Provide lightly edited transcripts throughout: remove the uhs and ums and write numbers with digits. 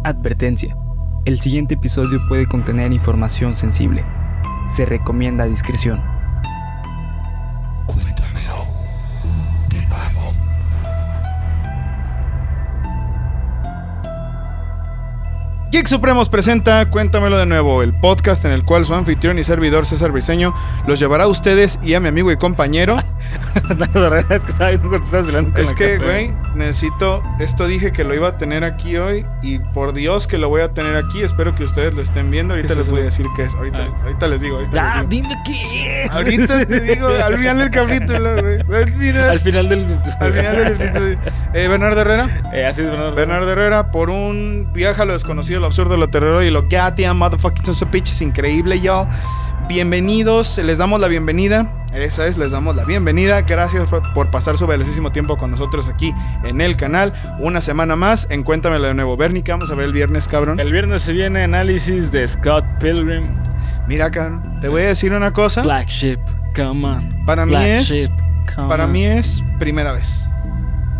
Advertencia. El siguiente episodio puede contener información sensible. Se recomienda discreción. Cuéntamelo de nuevo. Geek Supremos presenta Cuéntamelo de nuevo, el podcast en el cual su anfitrión y servidor César Briseño los llevará a ustedes y a mi amigo y compañero. Es que estaba viendo cuando estabas velando. Es que, güey, necesito... Esto dije que lo iba a tener aquí hoy y por Dios que lo voy a tener aquí. Espero que ustedes lo estén viendo. Ahorita les voy a decir qué es. Ahorita les digo. Ya, dime qué es. Ahorita te digo, al final del capítulo, güey. Al final del episodio. Al final del episodio. Bernardo Herrera. Así es, Bernardo. Bernardo Herrera, por un viaje a lo desconocido, lo absurdo, lo terror y lo goddamn motherfucking so bitches increíble, y'all. Bienvenidos, les damos la bienvenida. Esa es, les damos la bienvenida. Gracias por pasar su valiosísimo tiempo con nosotros aquí en el canal. Una semana más en Cuéntamelo de nuevo. Bernie, ¿qué vamos a ver el viernes, cabrón? El viernes se viene análisis de Scott Pilgrim. Mira, cabrón, te voy a decir una cosa. Black Ship, come on. Para mí Black es... Ship, come Para on. mí es primera vez.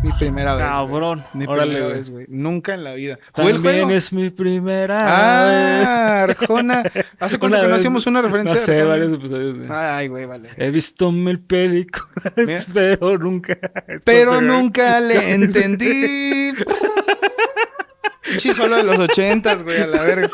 Mi primera vez. Cabrón. Mi Órale, primera güey. vez, güey. Nunca en la vida. ¿Fue el También juego? es mi primera vez. Arjona. ¿Hace cuánto que no hacíamos una referencia? No de sé, Arjona? varios episodios. Güey. Ay, güey, vale. He visto mil películas, Mira. pero nunca. Pero nunca le entendí. Sí, solo de los 80s, güey, a la verga.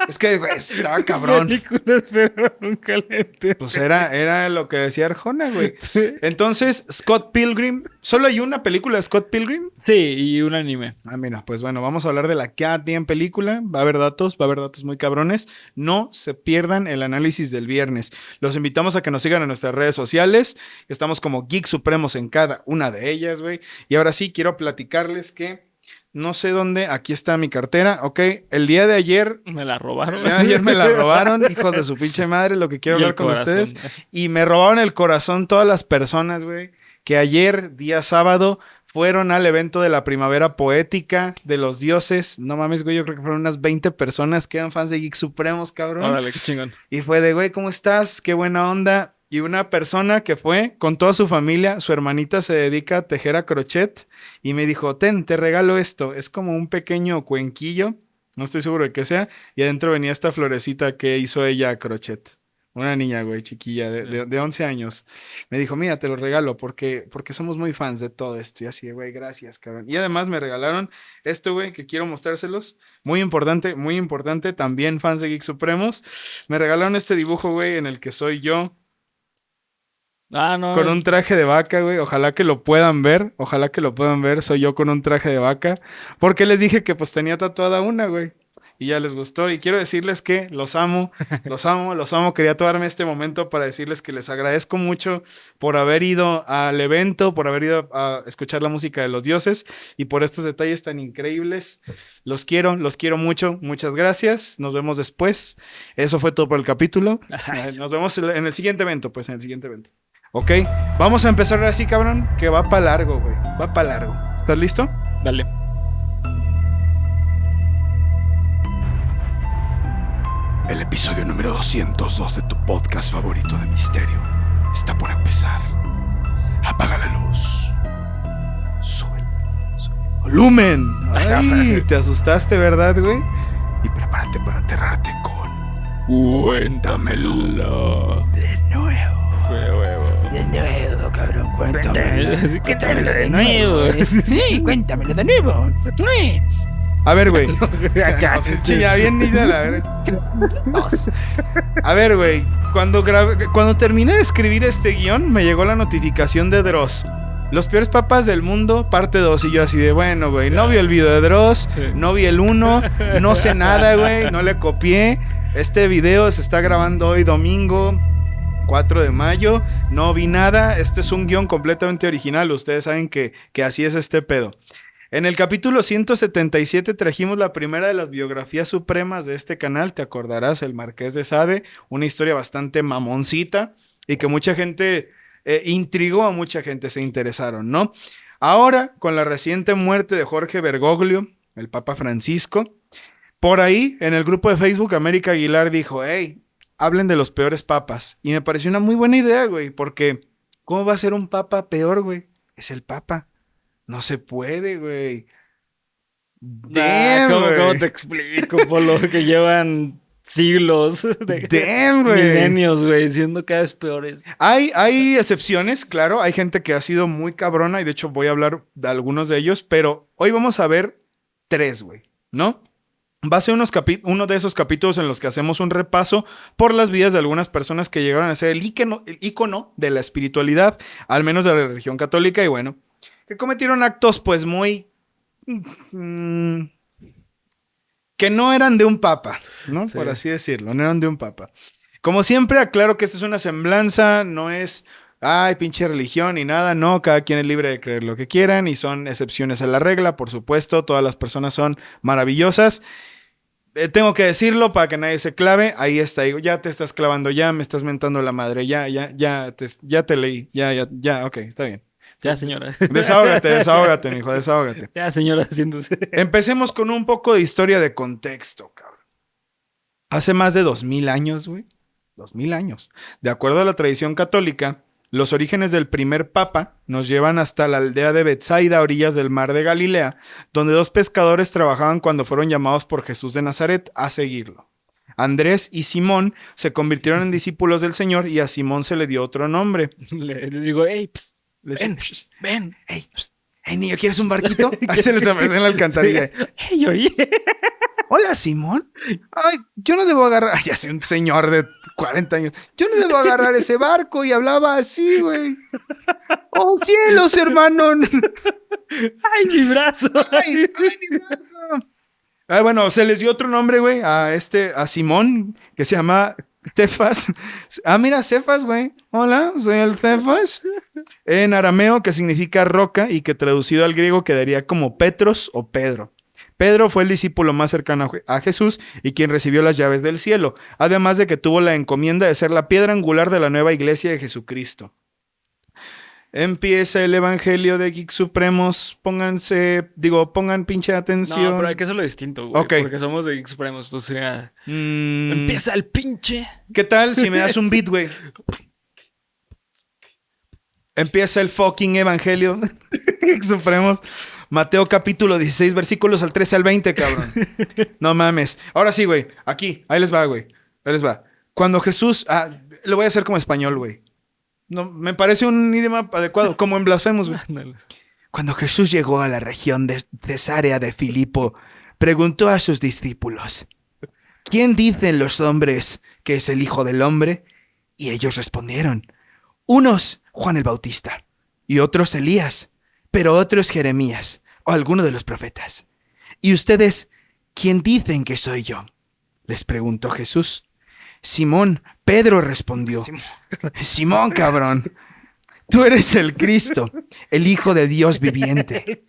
Es que, güey, estaba cabrón. Películas, pero nunca le entendí. Pues era lo que decía Arjona, güey. Sí. Entonces, Scott Pilgrim. ¿Solo hay una película de Scott Pilgrim? Sí, y un anime. Ah, mira, pues bueno, vamos a hablar de la goddamn película. Va a haber datos muy cabrones. No se pierdan el análisis del viernes. Los invitamos a que nos sigan en nuestras redes sociales. Estamos como Geek Supremos en cada una de ellas, güey. Y ahora sí, quiero platicarles que no sé dónde. Aquí está mi cartera, ¿ok? El día de ayer... Me la robaron. Ayer me la robaron, hijos de su pinche madre, lo que quiero Y el hablar con corazón. ustedes. Y me robaron el corazón todas las personas, güey, que ayer, día sábado, fueron al evento de la Primavera Poética de los Dioses. No mames, güey, yo creo que fueron unas 20 personas que eran fans de Geek Supremos, cabrón. Órale, qué chingón. Y fue de, güey, ¿cómo estás? Qué buena onda. Y una persona que fue con toda su familia, su hermanita se dedica a tejer a crochet y me dijo, te regalo esto. Es como un pequeño cuenquillo, no estoy seguro de qué sea, y adentro venía esta florecita que hizo ella a crochet. Una niña, güey, chiquilla, de 11 años. Me dijo, mira, te lo regalo porque somos muy fans de todo esto. Y así, güey, gracias, cabrón. Y además me regalaron esto, güey, que quiero mostrárselos. Muy importante, también fans de Geek Supremos. Me regalaron este dibujo, güey, en el que soy yo. Ah, no. Con un traje de vaca, güey. Ojalá que lo puedan ver. Soy yo con un traje de vaca. Porque les dije que pues tenía tatuada una, güey. Y ya les gustó. Y quiero decirles que los amo. Quería tomarme este momento para decirles que les agradezco mucho por haber ido al evento, por haber ido a escuchar la música de los dioses y por estos detalles tan increíbles. Los quiero mucho. Muchas gracias. Nos vemos después. Eso fue todo por el capítulo. Nos vemos en el siguiente evento, pues, en el siguiente evento. Ok, vamos a empezar así, cabrón, que va para largo, güey. Va para largo. ¿Estás listo? Dale. El episodio número 202 de tu podcast favorito de misterio está por empezar. Apaga la luz. Sube el ¡Volumen! Ay, te asustaste, ¿verdad, güey? y prepárate para aterrarte con Cuéntamelo. de nuevo. Qué huevo. De nuevo, cabrón. Cuéntamelo. Cuéntamelo de nuevo. Sí, cuéntamelo de nuevo. Sí. A ver, güey. Acá. Ya bien niña, la verga. A ver, güey. Cuando terminé de escribir este guión, me llegó la notificación de Dross. Los peores papas del mundo, parte 2. Y yo así de, bueno, güey, no vi el video de Dross, Sí. no vi el 1, no sé nada, güey, no le copié. Este video se está grabando hoy domingo 4 de mayo, no vi nada. Este es un guión completamente original, ustedes saben que así es este pedo. En el capítulo 177 trajimos la primera de las biografías supremas de este canal, te acordarás, el Marqués de Sade, una historia bastante mamoncita y que mucha gente intrigó a mucha gente, se interesaron, ¿no? Ahora, con la reciente muerte de Jorge Bergoglio, el Papa Francisco, por ahí, en el grupo de Facebook, América Aguilar dijo, hey, hablen de los peores papas. Y me pareció una muy buena idea, güey, porque ¿cómo va a ser un papa peor, güey? Es el papa. No se puede, güey. Damn, ¿Cómo güey. te explico, Polo? Que llevan siglos, Damn, güey. milenios, güey, siendo cada vez peores. Hay excepciones, claro. Hay gente que ha sido muy cabrona y de hecho voy a hablar de algunos de ellos, pero hoy vamos a ver 3, güey, ¿no? Va a ser uno de esos capítulos en los que hacemos un repaso por las vidas de algunas personas que llegaron a ser el ícono de la espiritualidad, al menos de la religión católica, y bueno, que cometieron actos pues muy... que no eran de un papa, ¿no? Sí. Por así decirlo, no eran de un papa. Como siempre, aclaro que esta es una semblanza, no es, ay, pinche religión ni nada, no, cada quien es libre de creer lo que quieran y son excepciones a la regla, por supuesto, todas las personas son maravillosas. Tengo que decirlo para que nadie se clave, ahí está, digo, ya te estás clavando, ya me estás mentando la madre, ya te leí, ya, ok, está bien. Ya, señora. Desahógate, mijo, desahógate. Ya, señora, siéntese. Empecemos con un poco de historia de contexto, cabrón. Hace más de 2000 años, güey. 2000 años. De acuerdo a la tradición católica, los orígenes del primer papa nos llevan hasta la aldea de Betsaida, a orillas del mar de Galilea, donde 2 pescadores trabajaban cuando fueron llamados por Jesús de Nazaret a seguirlo. Andrés y Simón se convirtieron en discípulos del Señor y a Simón se le dio otro nombre. Les digo, hey, Les- ven, ven. Hey, niño, ¿quieres un barquito? Ahí se les apareció en la alcantarilla. Hey, Georgie. Hola, Simón. Ay, yo no debo agarrar. Ya sé, un señor de 40 años. Yo no debo agarrar ese barco y hablaba así, güey. ¡Oh, cielos, hermano! Ay, mi brazo. ¡Ay, mi brazo! Bueno, se les dio otro nombre, güey, a Simón, que se llama Cefas. Mira, Cefas, güey. Hola, soy el Cefas. En arameo, que significa roca y que traducido al griego quedaría como Petros o Pedro. Pedro fue el discípulo más cercano a Jesús y quien recibió las llaves del cielo, además de que tuvo la encomienda de ser la piedra angular de la nueva iglesia de Jesucristo. Empieza el evangelio de Geek Supremos. Pongan pinche atención. No, pero hay que hacerlo distinto, güey. Ok. Porque somos de Supremos. Entonces sería... Mm, Empieza el pinche. ¿Qué tal si me das un beat, güey? Empieza el fucking evangelio de Geek Supremos. Mateo capítulo 16, versículos al 13 al 20, cabrón. No mames. Ahora sí, güey. Aquí. Ahí les va, güey. Ahí les va. Cuando Jesús... lo voy a hacer como español, güey. No, me parece un idioma adecuado. Como en Blasfemos, güey. Ándale. Cuando Jesús llegó a la región de Cesarea de Filipo, preguntó a sus discípulos, ¿quién dicen los hombres que es el Hijo del Hombre? Y ellos respondieron, unos Juan el Bautista, y otros Elías, pero otros Jeremías, o alguno de los profetas. ¿Y ustedes quién dicen que soy yo? Les preguntó Jesús. Simón, Pedro respondió, Simón, cabrón. Tú eres el Cristo, el Hijo de Dios viviente.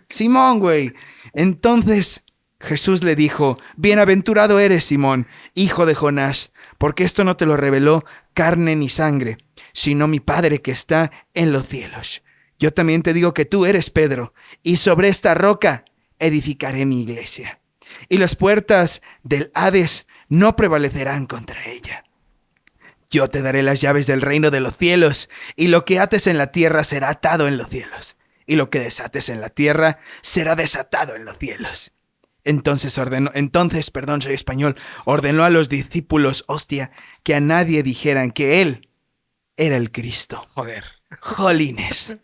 Simón, güey. Entonces Jesús le dijo, bienaventurado eres, Simón, hijo de Jonás, porque esto no te lo reveló carne ni sangre, sino mi Padre que está en los cielos. Yo también te digo que tú eres Pedro, y sobre esta roca edificaré mi iglesia. Y las puertas del Hades no prevalecerán contra ella. Yo te daré las llaves del reino de los cielos, y lo que ates en la tierra será atado en los cielos, y lo que desates en la tierra será desatado en los cielos. Entonces soy español, ordenó a los discípulos, hostia, que a nadie dijeran que él era el Cristo. Joder. Jolines.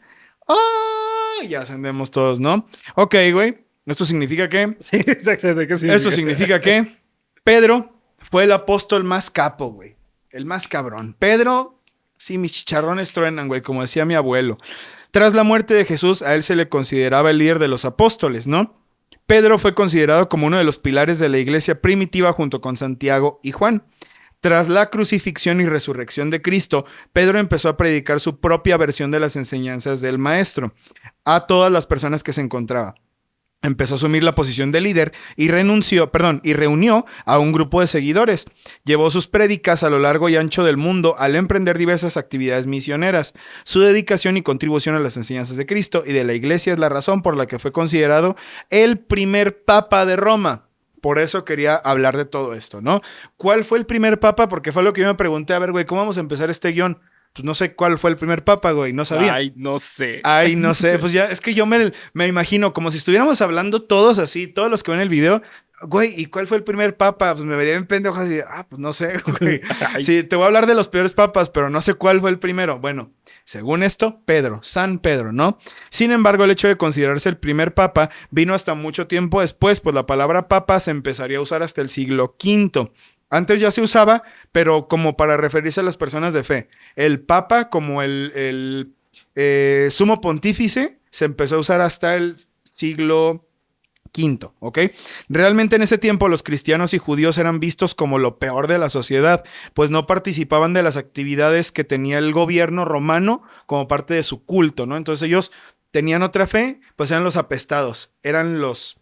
¡Oh! Ya ascendemos todos, ¿no? Ok, güey. ¿Esto significa qué? Sí, exactamente. ¿Qué significa? Esto significa que Pedro fue el apóstol más capo, güey. El más cabrón. Pedro, sí, mis chicharrones truenan, güey, como decía mi abuelo. Tras la muerte de Jesús, a él se le consideraba el líder de los apóstoles, ¿no? Pedro fue considerado como uno de los pilares de la iglesia primitiva junto con Santiago y Juan. Tras la crucifixión y resurrección de Cristo, Pedro empezó a predicar su propia versión de las enseñanzas del Maestro a todas las personas que se encontraba. Empezó a asumir la posición de líder y reunió a un grupo de seguidores. Llevó sus prédicas a lo largo y ancho del mundo al emprender diversas actividades misioneras. Su dedicación y contribución a las enseñanzas de Cristo y de la Iglesia es la razón por la que fue considerado el primer papa de Roma. Por eso quería hablar de todo esto, ¿no? ¿Cuál fue el primer papa? Porque fue lo que yo me pregunté. A ver, güey, ¿cómo vamos a empezar este guión? pues no sé cuál fue el primer papa, güey, no sabía. Ay, no sé. Ay, no sé, pues ya, es que yo me imagino como si estuviéramos hablando todos así, todos los que ven el video. Güey, ¿y cuál fue el primer papa? Pues me vería bien pendejo así, pues no sé, güey. Sí, te voy a hablar de los peores papas, pero no sé cuál fue el primero. Bueno, según esto, Pedro, San Pedro, ¿no? Sin embargo, el hecho de considerarse el primer papa vino hasta mucho tiempo después, pues la palabra papa se empezaría a usar hasta el siglo V. Antes ya se usaba, pero como para referirse a las personas de fe. El papa, como el sumo pontífice, se empezó a usar hasta el siglo V, ¿ok? Realmente en ese tiempo los cristianos y judíos eran vistos como lo peor de la sociedad, pues no participaban de las actividades que tenía el gobierno romano como parte de su culto, ¿no? Entonces ellos tenían otra fe, pues eran los apestados, eran los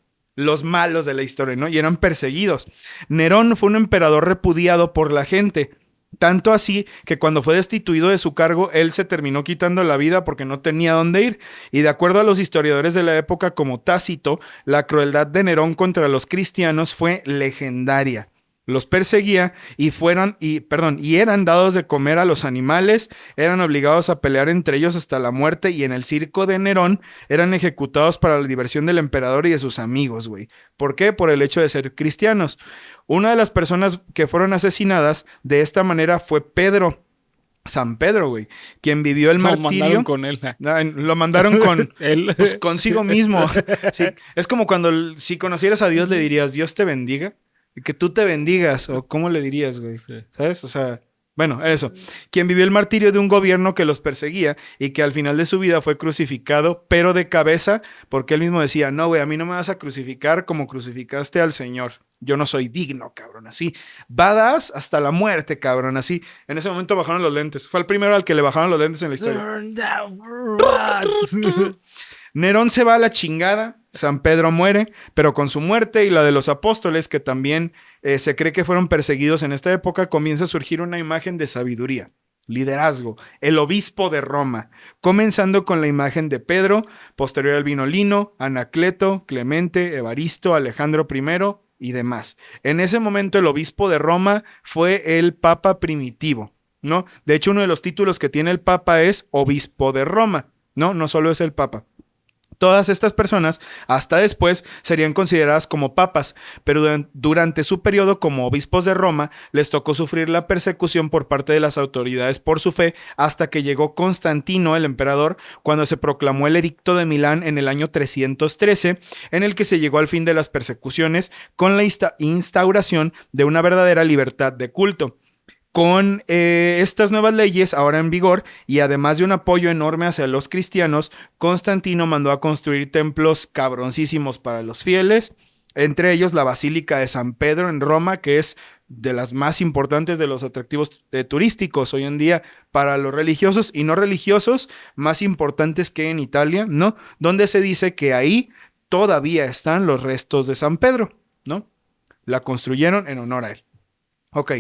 malos de la historia, ¿no? Y eran perseguidos. Nerón fue un emperador repudiado por la gente. Tanto así que cuando fue destituido de su cargo, él se terminó quitando la vida porque no tenía dónde ir. Y de acuerdo a los historiadores de la época como Tácito, la crueldad de Nerón contra los cristianos fue legendaria. Los perseguía y eran dados de comer a los animales, eran obligados a pelear entre ellos hasta la muerte y en el circo de Nerón eran ejecutados para la diversión del emperador y de sus amigos, güey. ¿Por qué? Por el hecho de ser cristianos. Una de las personas que fueron asesinadas de esta manera fue Pedro, San Pedro, güey, quien vivió el martirio. Lo mandaron con él. Lo mandaron con Él. pues, consigo mismo. Sí, es como cuando si conocieras a Dios le dirías, Dios te bendiga. Que tú te bendigas, o ¿cómo le dirías, güey? Sí. ¿Sabes? O sea, bueno, eso. Quien vivió el martirio de un gobierno que los perseguía y que al final de su vida fue crucificado, pero de cabeza, porque él mismo decía, no, güey, a mí no me vas a crucificar como crucificaste al Señor. Yo no soy digno, cabrón, así. Badass hasta la muerte, cabrón, así. En ese momento bajaron los lentes. Fue el primero al que le bajaron los lentes en la historia. Nerón se va a la chingada, San Pedro muere, pero con su muerte y la de los apóstoles, que también se cree que fueron perseguidos en esta época, comienza a surgir una imagen de sabiduría, liderazgo, el obispo de Roma, comenzando con la imagen de Pedro, posterior al vino Lino, Anacleto, Clemente, Evaristo, Alejandro I y demás. En ese momento el obispo de Roma fue el papa primitivo, ¿no? De hecho, uno de los títulos que tiene el papa es obispo de Roma, ¿no? No solo es el papa. Todas estas personas, hasta después, serían consideradas como papas, pero durante su periodo como obispos de Roma, les tocó sufrir la persecución por parte de las autoridades por su fe, hasta que llegó Constantino, el emperador, cuando se proclamó el Edicto de Milán en el año 313, en el que se llegó al fin de las persecuciones con la instauración de una verdadera libertad de culto. Con estas nuevas leyes ahora en vigor y además de un apoyo enorme hacia los cristianos, Constantino mandó a construir templos cabroncísimos para los fieles, entre ellos la Basílica de San Pedro en Roma, que es de las más importantes de los atractivos turísticos hoy en día para los religiosos y no religiosos, más importantes que en Italia, ¿no? Donde se dice que ahí todavía están los restos de San Pedro, ¿no? La construyeron en honor a él. Ok,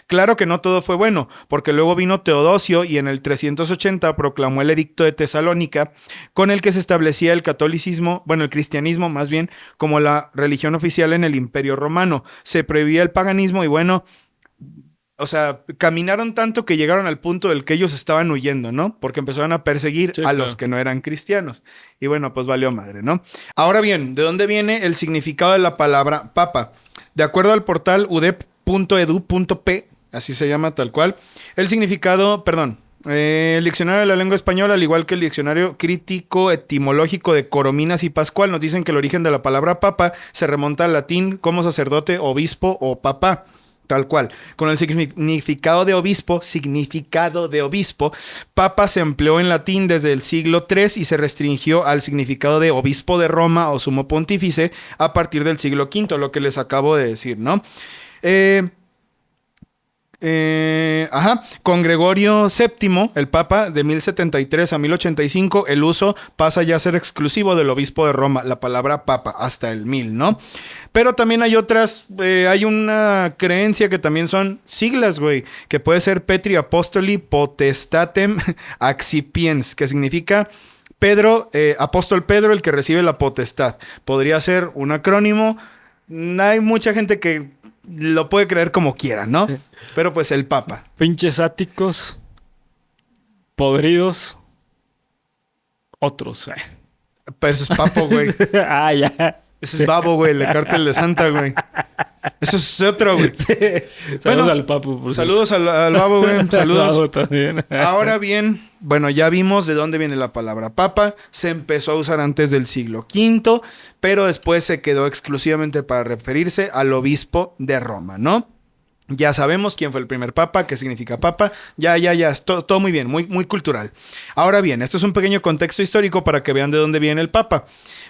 claro que no todo fue bueno, porque luego vino Teodosio y en el 380 proclamó el Edicto de Tesalónica, con el que se establecía el catolicismo, bueno, el cristianismo más bien, como la religión oficial en el Imperio Romano. Se prohibía el paganismo y bueno, o sea, caminaron tanto que llegaron al punto del que ellos estaban huyendo, ¿no? Porque empezaron a perseguir a los que no eran cristianos. Y bueno, pues valió madre, ¿no? Ahora bien, ¿de dónde viene el significado de la palabra papa? De acuerdo al portal udep.edu.p, así se llama tal cual, el significado, el diccionario de la lengua española, al igual que el diccionario crítico etimológico de Corominas y Pascual, nos dicen que el origen de la palabra papa se remonta al latín como sacerdote, obispo o papá. Tal cual. Con el significado de obispo, papa se empleó en latín desde el siglo III y se restringió al significado de obispo de Roma o sumo pontífice a partir del siglo V, lo que les acabo de decir, ¿no? Con Gregorio VII, el Papa, de 1073 a 1085, el uso pasa ya a ser exclusivo del obispo de Roma, la palabra papa, hasta el 1000, ¿no? Pero también hay otras, hay una creencia que también son siglas, güey, que puede ser Petri Apostoli Potestatem Accipiens, que significa Pedro, apóstol Pedro, el que recibe la potestad. Podría ser un acrónimo. Hay mucha gente que lo puede creer como quiera, ¿no? Sí. Pero pues el Papa. Pinches áticos. podridos otros. Pero eso es Papo, güey. Ah, ya. Ese es Babo, güey, el de Cártel de Santa, güey. Eso es otro, güey. Saludos al Papu. Por saludos al Babo, güey. Saludos. Al Babo también. Ahora bien, bueno, ya vimos de dónde viene la palabra papa. Se empezó a usar antes del siglo V, pero después se quedó exclusivamente para referirse al obispo de Roma, ¿no? Ya sabemos quién fue el primer papa, qué significa papa. Ya. Todo muy bien, muy cultural. Ahora bien, esto es un pequeño contexto histórico para que vean de dónde viene el papa.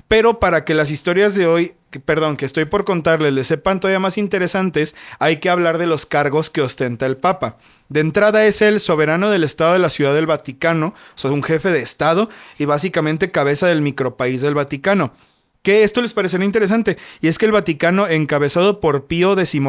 Pero para que las historias de hoy, que estoy por contarles, les sepan todavía más interesantes, hay que hablar de los cargos que ostenta el papa. De entrada es el soberano del Estado de la Ciudad del Vaticano, o sea, un jefe de Estado y básicamente cabeza del micropaís del Vaticano. Que esto les parecerá interesante, y es que el Vaticano, encabezado por Pío XI,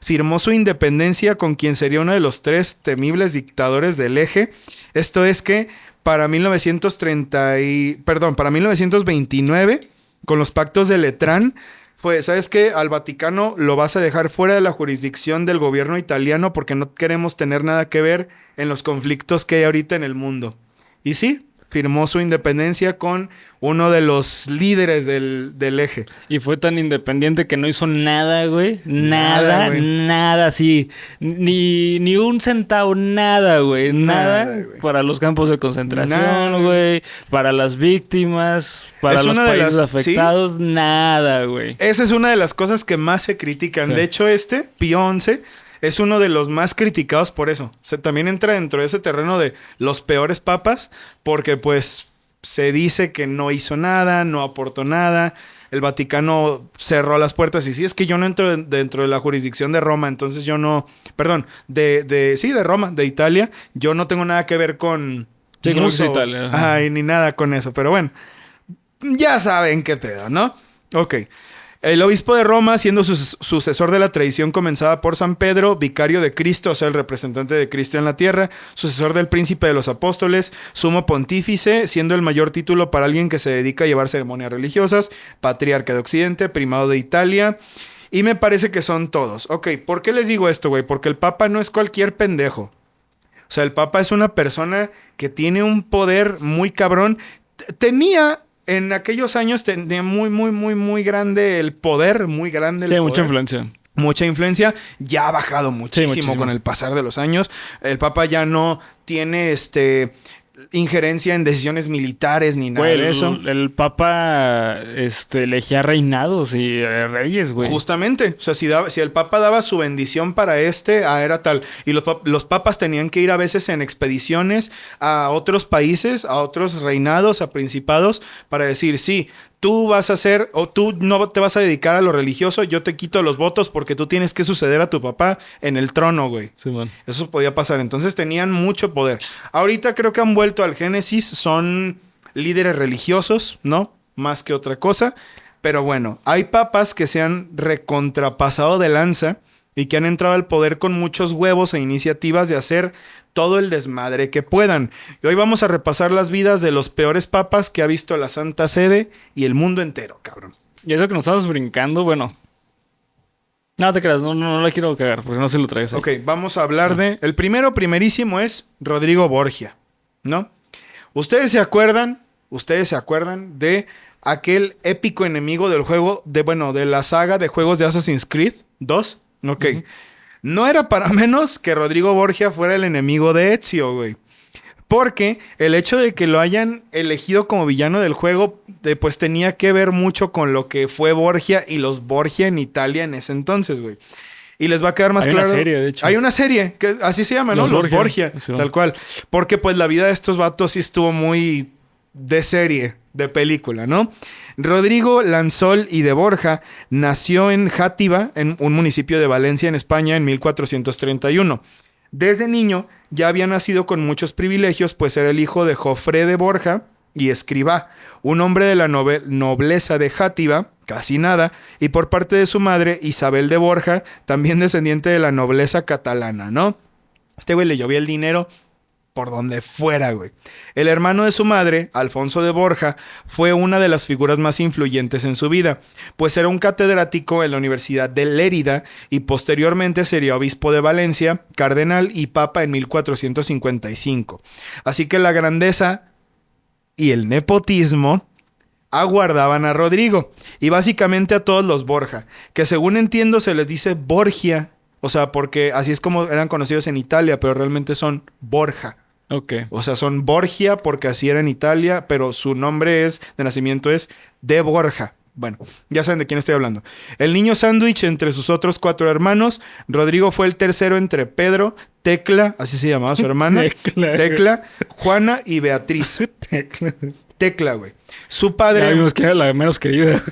firmó su independencia con quien sería uno de los 3 temibles dictadores del Eje. Esto es que para 1929, con los pactos de Letrán, ¿sabes qué? Al Vaticano lo vas a dejar fuera de la jurisdicción del gobierno italiano porque no queremos tener nada que ver en los conflictos que hay ahorita en el mundo. Y sí, firmó su independencia con uno de los líderes del Eje. Y fue tan independiente que no hizo nada, güey. Nada, sí. Ni un centavo, nada, güey. Nada para los campos de concentración, güey. Para las víctimas, para los países afectados, ¿sí? Nada, güey. Esa es una de las cosas que más se critican. Sí. De hecho, Pío XI, es uno de los más criticados por eso. O sea, también entra dentro de ese terreno de los peores papas, porque pues se dice que no hizo nada, no aportó nada. El Vaticano cerró las puertas y sí, es que yo no entro dentro de la jurisdicción de Roma, entonces yo no... Perdón, de Roma, de Italia. Yo no tengo nada que ver con... Sí, creo que es Italia. Ay, ni nada con eso, pero bueno. Ya saben qué pedo, ¿no? Ok. El obispo de Roma, siendo sucesor de la tradición comenzada por San Pedro, vicario de Cristo, o sea, el representante de Cristo en la tierra, sucesor del príncipe de los apóstoles, sumo pontífice, siendo el mayor título para alguien que se dedica a llevar ceremonias religiosas, patriarca de Occidente, primado de Italia, y me parece que son todos. Ok, ¿por qué les digo esto, güey? Porque el papa no es cualquier pendejo. O sea, el papa es una persona que tiene un poder muy cabrón. En aquellos años tenía muy grande el poder, muy grande el poder. Mucha influencia. Mucha influencia. Ya ha bajado muchísimo con el pasar de los años. El Papa ya no tiene injerencia en decisiones militares ni nada de eso. El Papa elegía reinados y reyes, güey. Justamente. O sea, si el Papa daba su bendición para era tal. Y los papas tenían que ir a veces en expediciones a otros países, a otros reinados, a principados, para decir, sí, tú vas a hacer, o tú no te vas a dedicar a lo religioso, yo te quito los votos porque tú tienes que suceder a tu papá en el trono, güey. Sí, man. Eso podía pasar. Entonces tenían mucho poder. Ahorita creo que han vuelto al Génesis, son líderes religiosos, ¿no? Más que otra cosa. Pero bueno, hay papas que se han recontrapasado de lanza y que han entrado al poder con muchos huevos e iniciativas de hacer todo el desmadre que puedan. Y hoy vamos a repasar las vidas de los peores papas que ha visto la Santa Sede y el mundo entero, cabrón. Y eso que nos estamos brincando, bueno. No te creas, no la quiero cagar, porque no se lo traigas ahí. Ok, vamos a hablar de... El primerísimo es Rodrigo Borgia, ¿no? ¿Ustedes se acuerdan de aquel épico enemigo del juego, de la saga de juegos de Assassin's Creed 2? Ok. Uh-huh. No era para menos que Rodrigo Borgia fuera el enemigo de Ezio, güey. Porque el hecho de que lo hayan elegido como villano del juego, pues tenía que ver mucho con lo que fue Borgia y los Borgia en Italia en ese entonces, güey. Y les va a quedar más claro. Hay una serie, de hecho. Hay una serie, que así se llama, ¿no? Los Borgia, tal cual. Porque pues la vida de estos vatos sí estuvo muy de serie, de película, ¿no? Rodrigo Lansol y de Borja nació en Játiva, en un municipio de Valencia, en España, en 1431. Desde niño ya había nacido con muchos privilegios, pues era el hijo de Jofré de Borja y Escribá, un hombre de la nobleza de Játiva, casi nada, y por parte de su madre, Isabel de Borja, también descendiente de la nobleza catalana, ¿no? Este güey le llovía el dinero por donde fuera, güey. El hermano de su madre, Alfonso de Borja, fue una de las figuras más influyentes en su vida, pues era un catedrático en la Universidad de Lérida y posteriormente sería obispo de Valencia, cardenal y papa en 1455. Así que la grandeza y el nepotismo aguardaban a Rodrigo y básicamente a todos los Borja, que según entiendo se les dice Borgia, o sea, porque así es como eran conocidos en Italia, pero realmente son Borja. Ok. O sea, son Borgia porque así era en Italia, pero su nombre de nacimiento es de Borja. Bueno, ya saben de quién estoy hablando. El niño sándwich entre sus otros 4 hermanos. Rodrigo fue el tercero entre Pedro, Tecla, así se llamaba su hermana. Tecla, Juana y Beatriz. Tecla, güey. Su padre... Ya vimos que era la menos querida.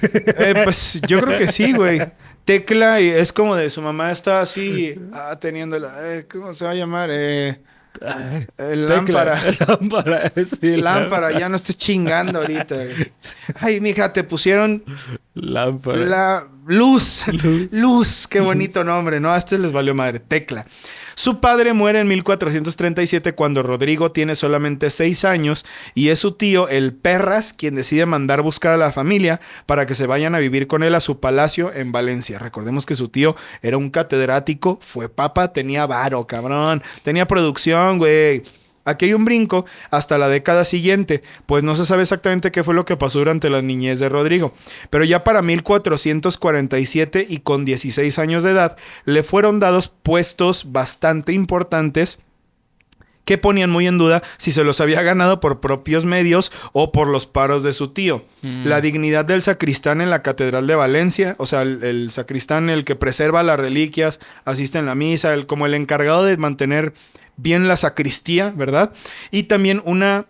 Pues yo creo que sí, güey. Tecla es como de su mamá está así teniéndola. ¿Cómo se va a llamar? Lámpara. Lámpara, sí. Lámpara, ya no estés chingando ahorita. Ay, mija, te pusieron... Lámpara. La Luz. Luz, qué bonito nombre, ¿no? A este les valió madre. Tecla. Su padre muere en 1437 cuando Rodrigo tiene solamente 6 años y es su tío, el Perras, quien decide mandar buscar a la familia para que se vayan a vivir con él a su palacio en Valencia. Recordemos que su tío era un catedrático, fue papa, tenía varo, cabrón. Tenía producción, güey. Aquí hay un brinco hasta la década siguiente, pues no se sabe exactamente qué fue lo que pasó durante la niñez de Rodrigo. Pero ya para 1447 y con 16 años de edad, le fueron dados puestos bastante importantes que ponían muy en duda si se los había ganado por propios medios o por los paros de su tío. La dignidad del sacristán en la Catedral de Valencia, o sea, el sacristán, el que preserva las reliquias, asiste en la misa, como el encargado de mantener bien la sacristía, ¿verdad? Y también una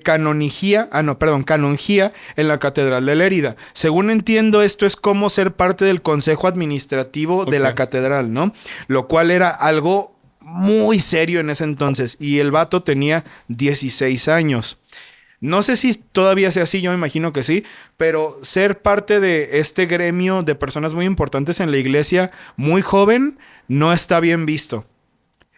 canonjía en la Catedral de Lérida. Según entiendo, esto es como ser parte del consejo administrativo de la catedral, ¿no? Lo cual era algo muy serio en ese entonces. Y el vato tenía 16 años. No sé si todavía sea así, yo me imagino que sí, pero ser parte de este gremio de personas muy importantes en la iglesia muy joven no está bien visto.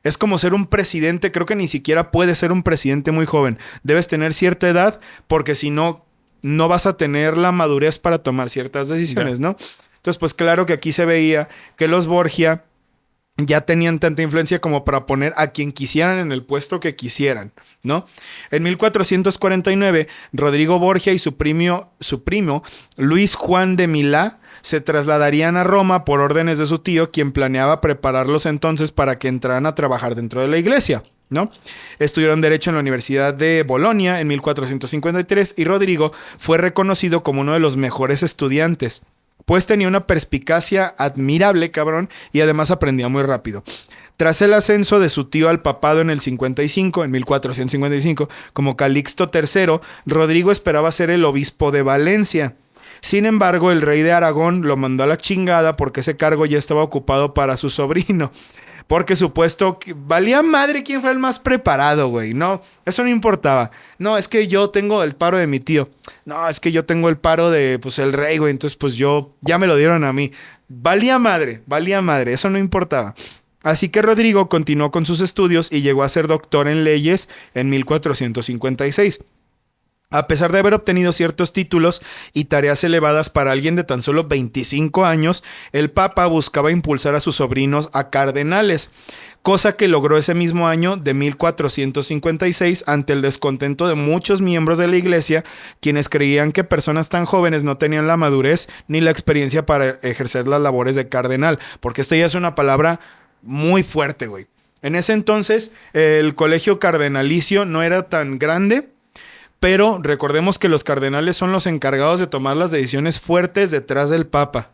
Es como ser un presidente, creo que ni siquiera puedes ser un presidente muy joven. Debes tener cierta edad porque si no, no vas a tener la madurez para tomar ciertas decisiones, ¿no? Entonces, pues claro que aquí se veía que los Borgia ya tenían tanta influencia como para poner a quien quisieran en el puesto que quisieran, ¿no? En 1449, Rodrigo Borgia y su primo Luis Juan de Milá se trasladarían a Roma por órdenes de su tío, quien planeaba prepararlos entonces para que entraran a trabajar dentro de la iglesia, ¿no? Estudiaron Derecho en la Universidad de Bolonia en 1453 y Rodrigo fue reconocido como uno de los mejores estudiantes, pues tenía una perspicacia admirable, cabrón, y además aprendía muy rápido. Tras el ascenso de su tío al papado en 1455, como Calixto III, Rodrigo esperaba ser el obispo de Valencia. Sin embargo, el rey de Aragón lo mandó a la chingada porque ese cargo ya estaba ocupado para su sobrino. Porque supuesto que valía madre quién fue el más preparado, güey. No, eso no importaba. No, es que yo tengo el paro de mi tío. No, es que yo tengo el paro de, pues, el rey, güey. Entonces, pues ya me lo dieron a mí. Valía madre. Eso no importaba. Así que Rodrigo continuó con sus estudios y llegó a ser doctor en leyes en 1456. A pesar de haber obtenido ciertos títulos y tareas elevadas para alguien de tan solo 25 años, el Papa buscaba impulsar a sus sobrinos a cardenales, cosa que logró ese mismo año de 1456 ante el descontento de muchos miembros de la Iglesia, quienes creían que personas tan jóvenes no tenían la madurez ni la experiencia para ejercer las labores de cardenal, porque esta ya es una palabra muy fuerte, güey. En ese entonces, el colegio cardenalicio no era tan grande, pero recordemos que los cardenales son los encargados de tomar las decisiones fuertes detrás del Papa,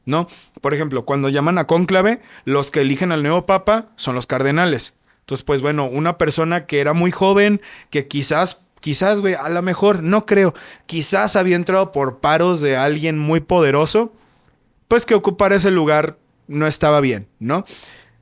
¿no? Por ejemplo, cuando llaman a cónclave, los que eligen al nuevo Papa son los cardenales. Entonces, pues bueno, una persona que era muy joven, que quizás, güey, a lo mejor, no creo, quizás había entrado por paros de alguien muy poderoso, pues que ocupara ese lugar no estaba bien, ¿no?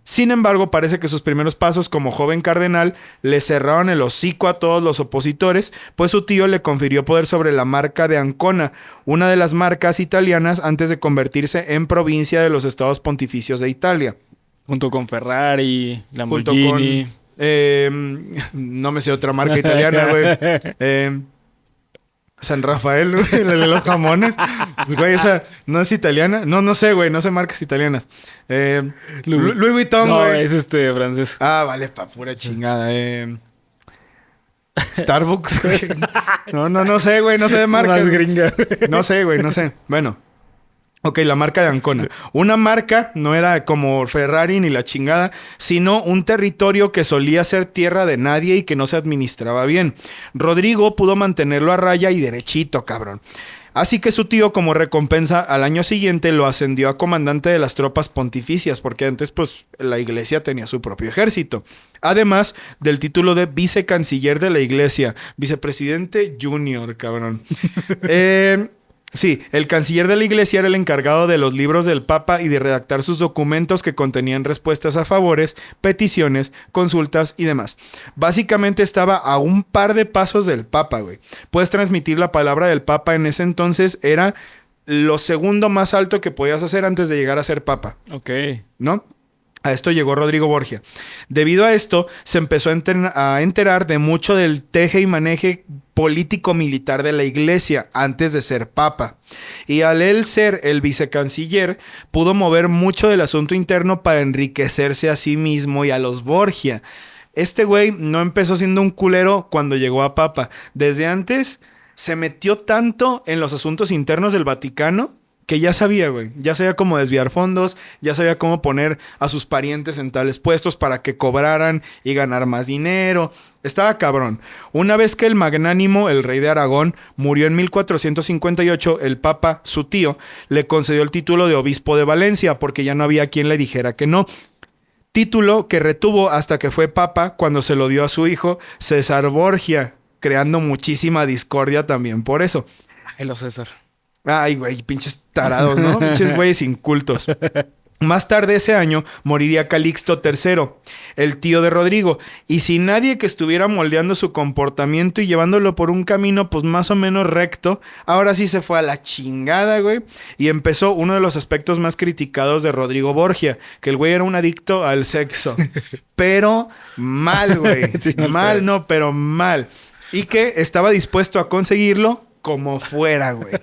Sin embargo, parece que sus primeros pasos como joven cardenal le cerraron el hocico a todos los opositores, pues su tío le confirió poder sobre la marca de Ancona, una de las marcas italianas antes de convertirse en provincia de los estados pontificios de Italia. Junto con Ferrari, Lamborghini. No me sé otra marca italiana, güey. San Rafael, güey, la de los jamones. Pues, güey, esa no es italiana. No sé, güey, no sé marcas italianas. Louis Vuitton, No, güey. es francés. Ah, vale, pa' pura chingada. Starbucks, güey. No sé, güey, no sé de marcas. Más gringa. No sé, güey, no sé. Bueno. Ok, la marca de Ancona. Una marca no era como Ferrari ni la chingada, sino un territorio que solía ser tierra de nadie y que no se administraba bien. Rodrigo pudo mantenerlo a raya y derechito, cabrón. Así que su tío, como recompensa, al año siguiente lo ascendió a comandante de las tropas pontificias, porque antes, pues, la iglesia tenía su propio ejército. Además del título de vicecanciller de la iglesia. Vicepresidente junior, cabrón. Sí, el canciller de la iglesia era el encargado de los libros del Papa y de redactar sus documentos que contenían respuestas a favores, peticiones, consultas y demás. Básicamente estaba a un par de pasos del Papa, güey. Puedes transmitir la palabra del Papa en ese entonces era lo segundo más alto que podías hacer antes de llegar a ser Papa. Ok. ¿No? A esto llegó Rodrigo Borgia. Debido a esto, se empezó a enterar de mucho del teje y maneje político-militar de la iglesia antes de ser papa. Y al él ser el vicecanciller, pudo mover mucho del asunto interno para enriquecerse a sí mismo y a los Borgia. Este güey no empezó siendo un culero cuando llegó a papa. Desde antes se metió tanto en los asuntos internos del Vaticano que ya sabía, güey. Ya sabía cómo desviar fondos, ya sabía cómo poner a sus parientes en tales puestos para que cobraran y ganar más dinero. Estaba cabrón. Una vez que el magnánimo, el rey de Aragón, murió en 1458, el papa, su tío, le concedió el título de obispo de Valencia porque ya no había quien le dijera que no. Título que retuvo hasta que fue papa cuando se lo dio a su hijo César Borgia, creando muchísima discordia también por eso. Ay, los César. Ay, güey, pinches tarados, ¿no? Pinches güeyes incultos. Más tarde ese año moriría Calixto III, el tío de Rodrigo, y sin nadie que estuviera moldeando su comportamiento y llevándolo por un camino pues más o menos recto, ahora sí se fue a la chingada, güey, y empezó uno de los aspectos más criticados de Rodrigo Borgia, que el güey era un adicto al sexo, pero mal, güey, Sí, mal, no, pero mal, y que estaba dispuesto a conseguirlo como fuera, güey.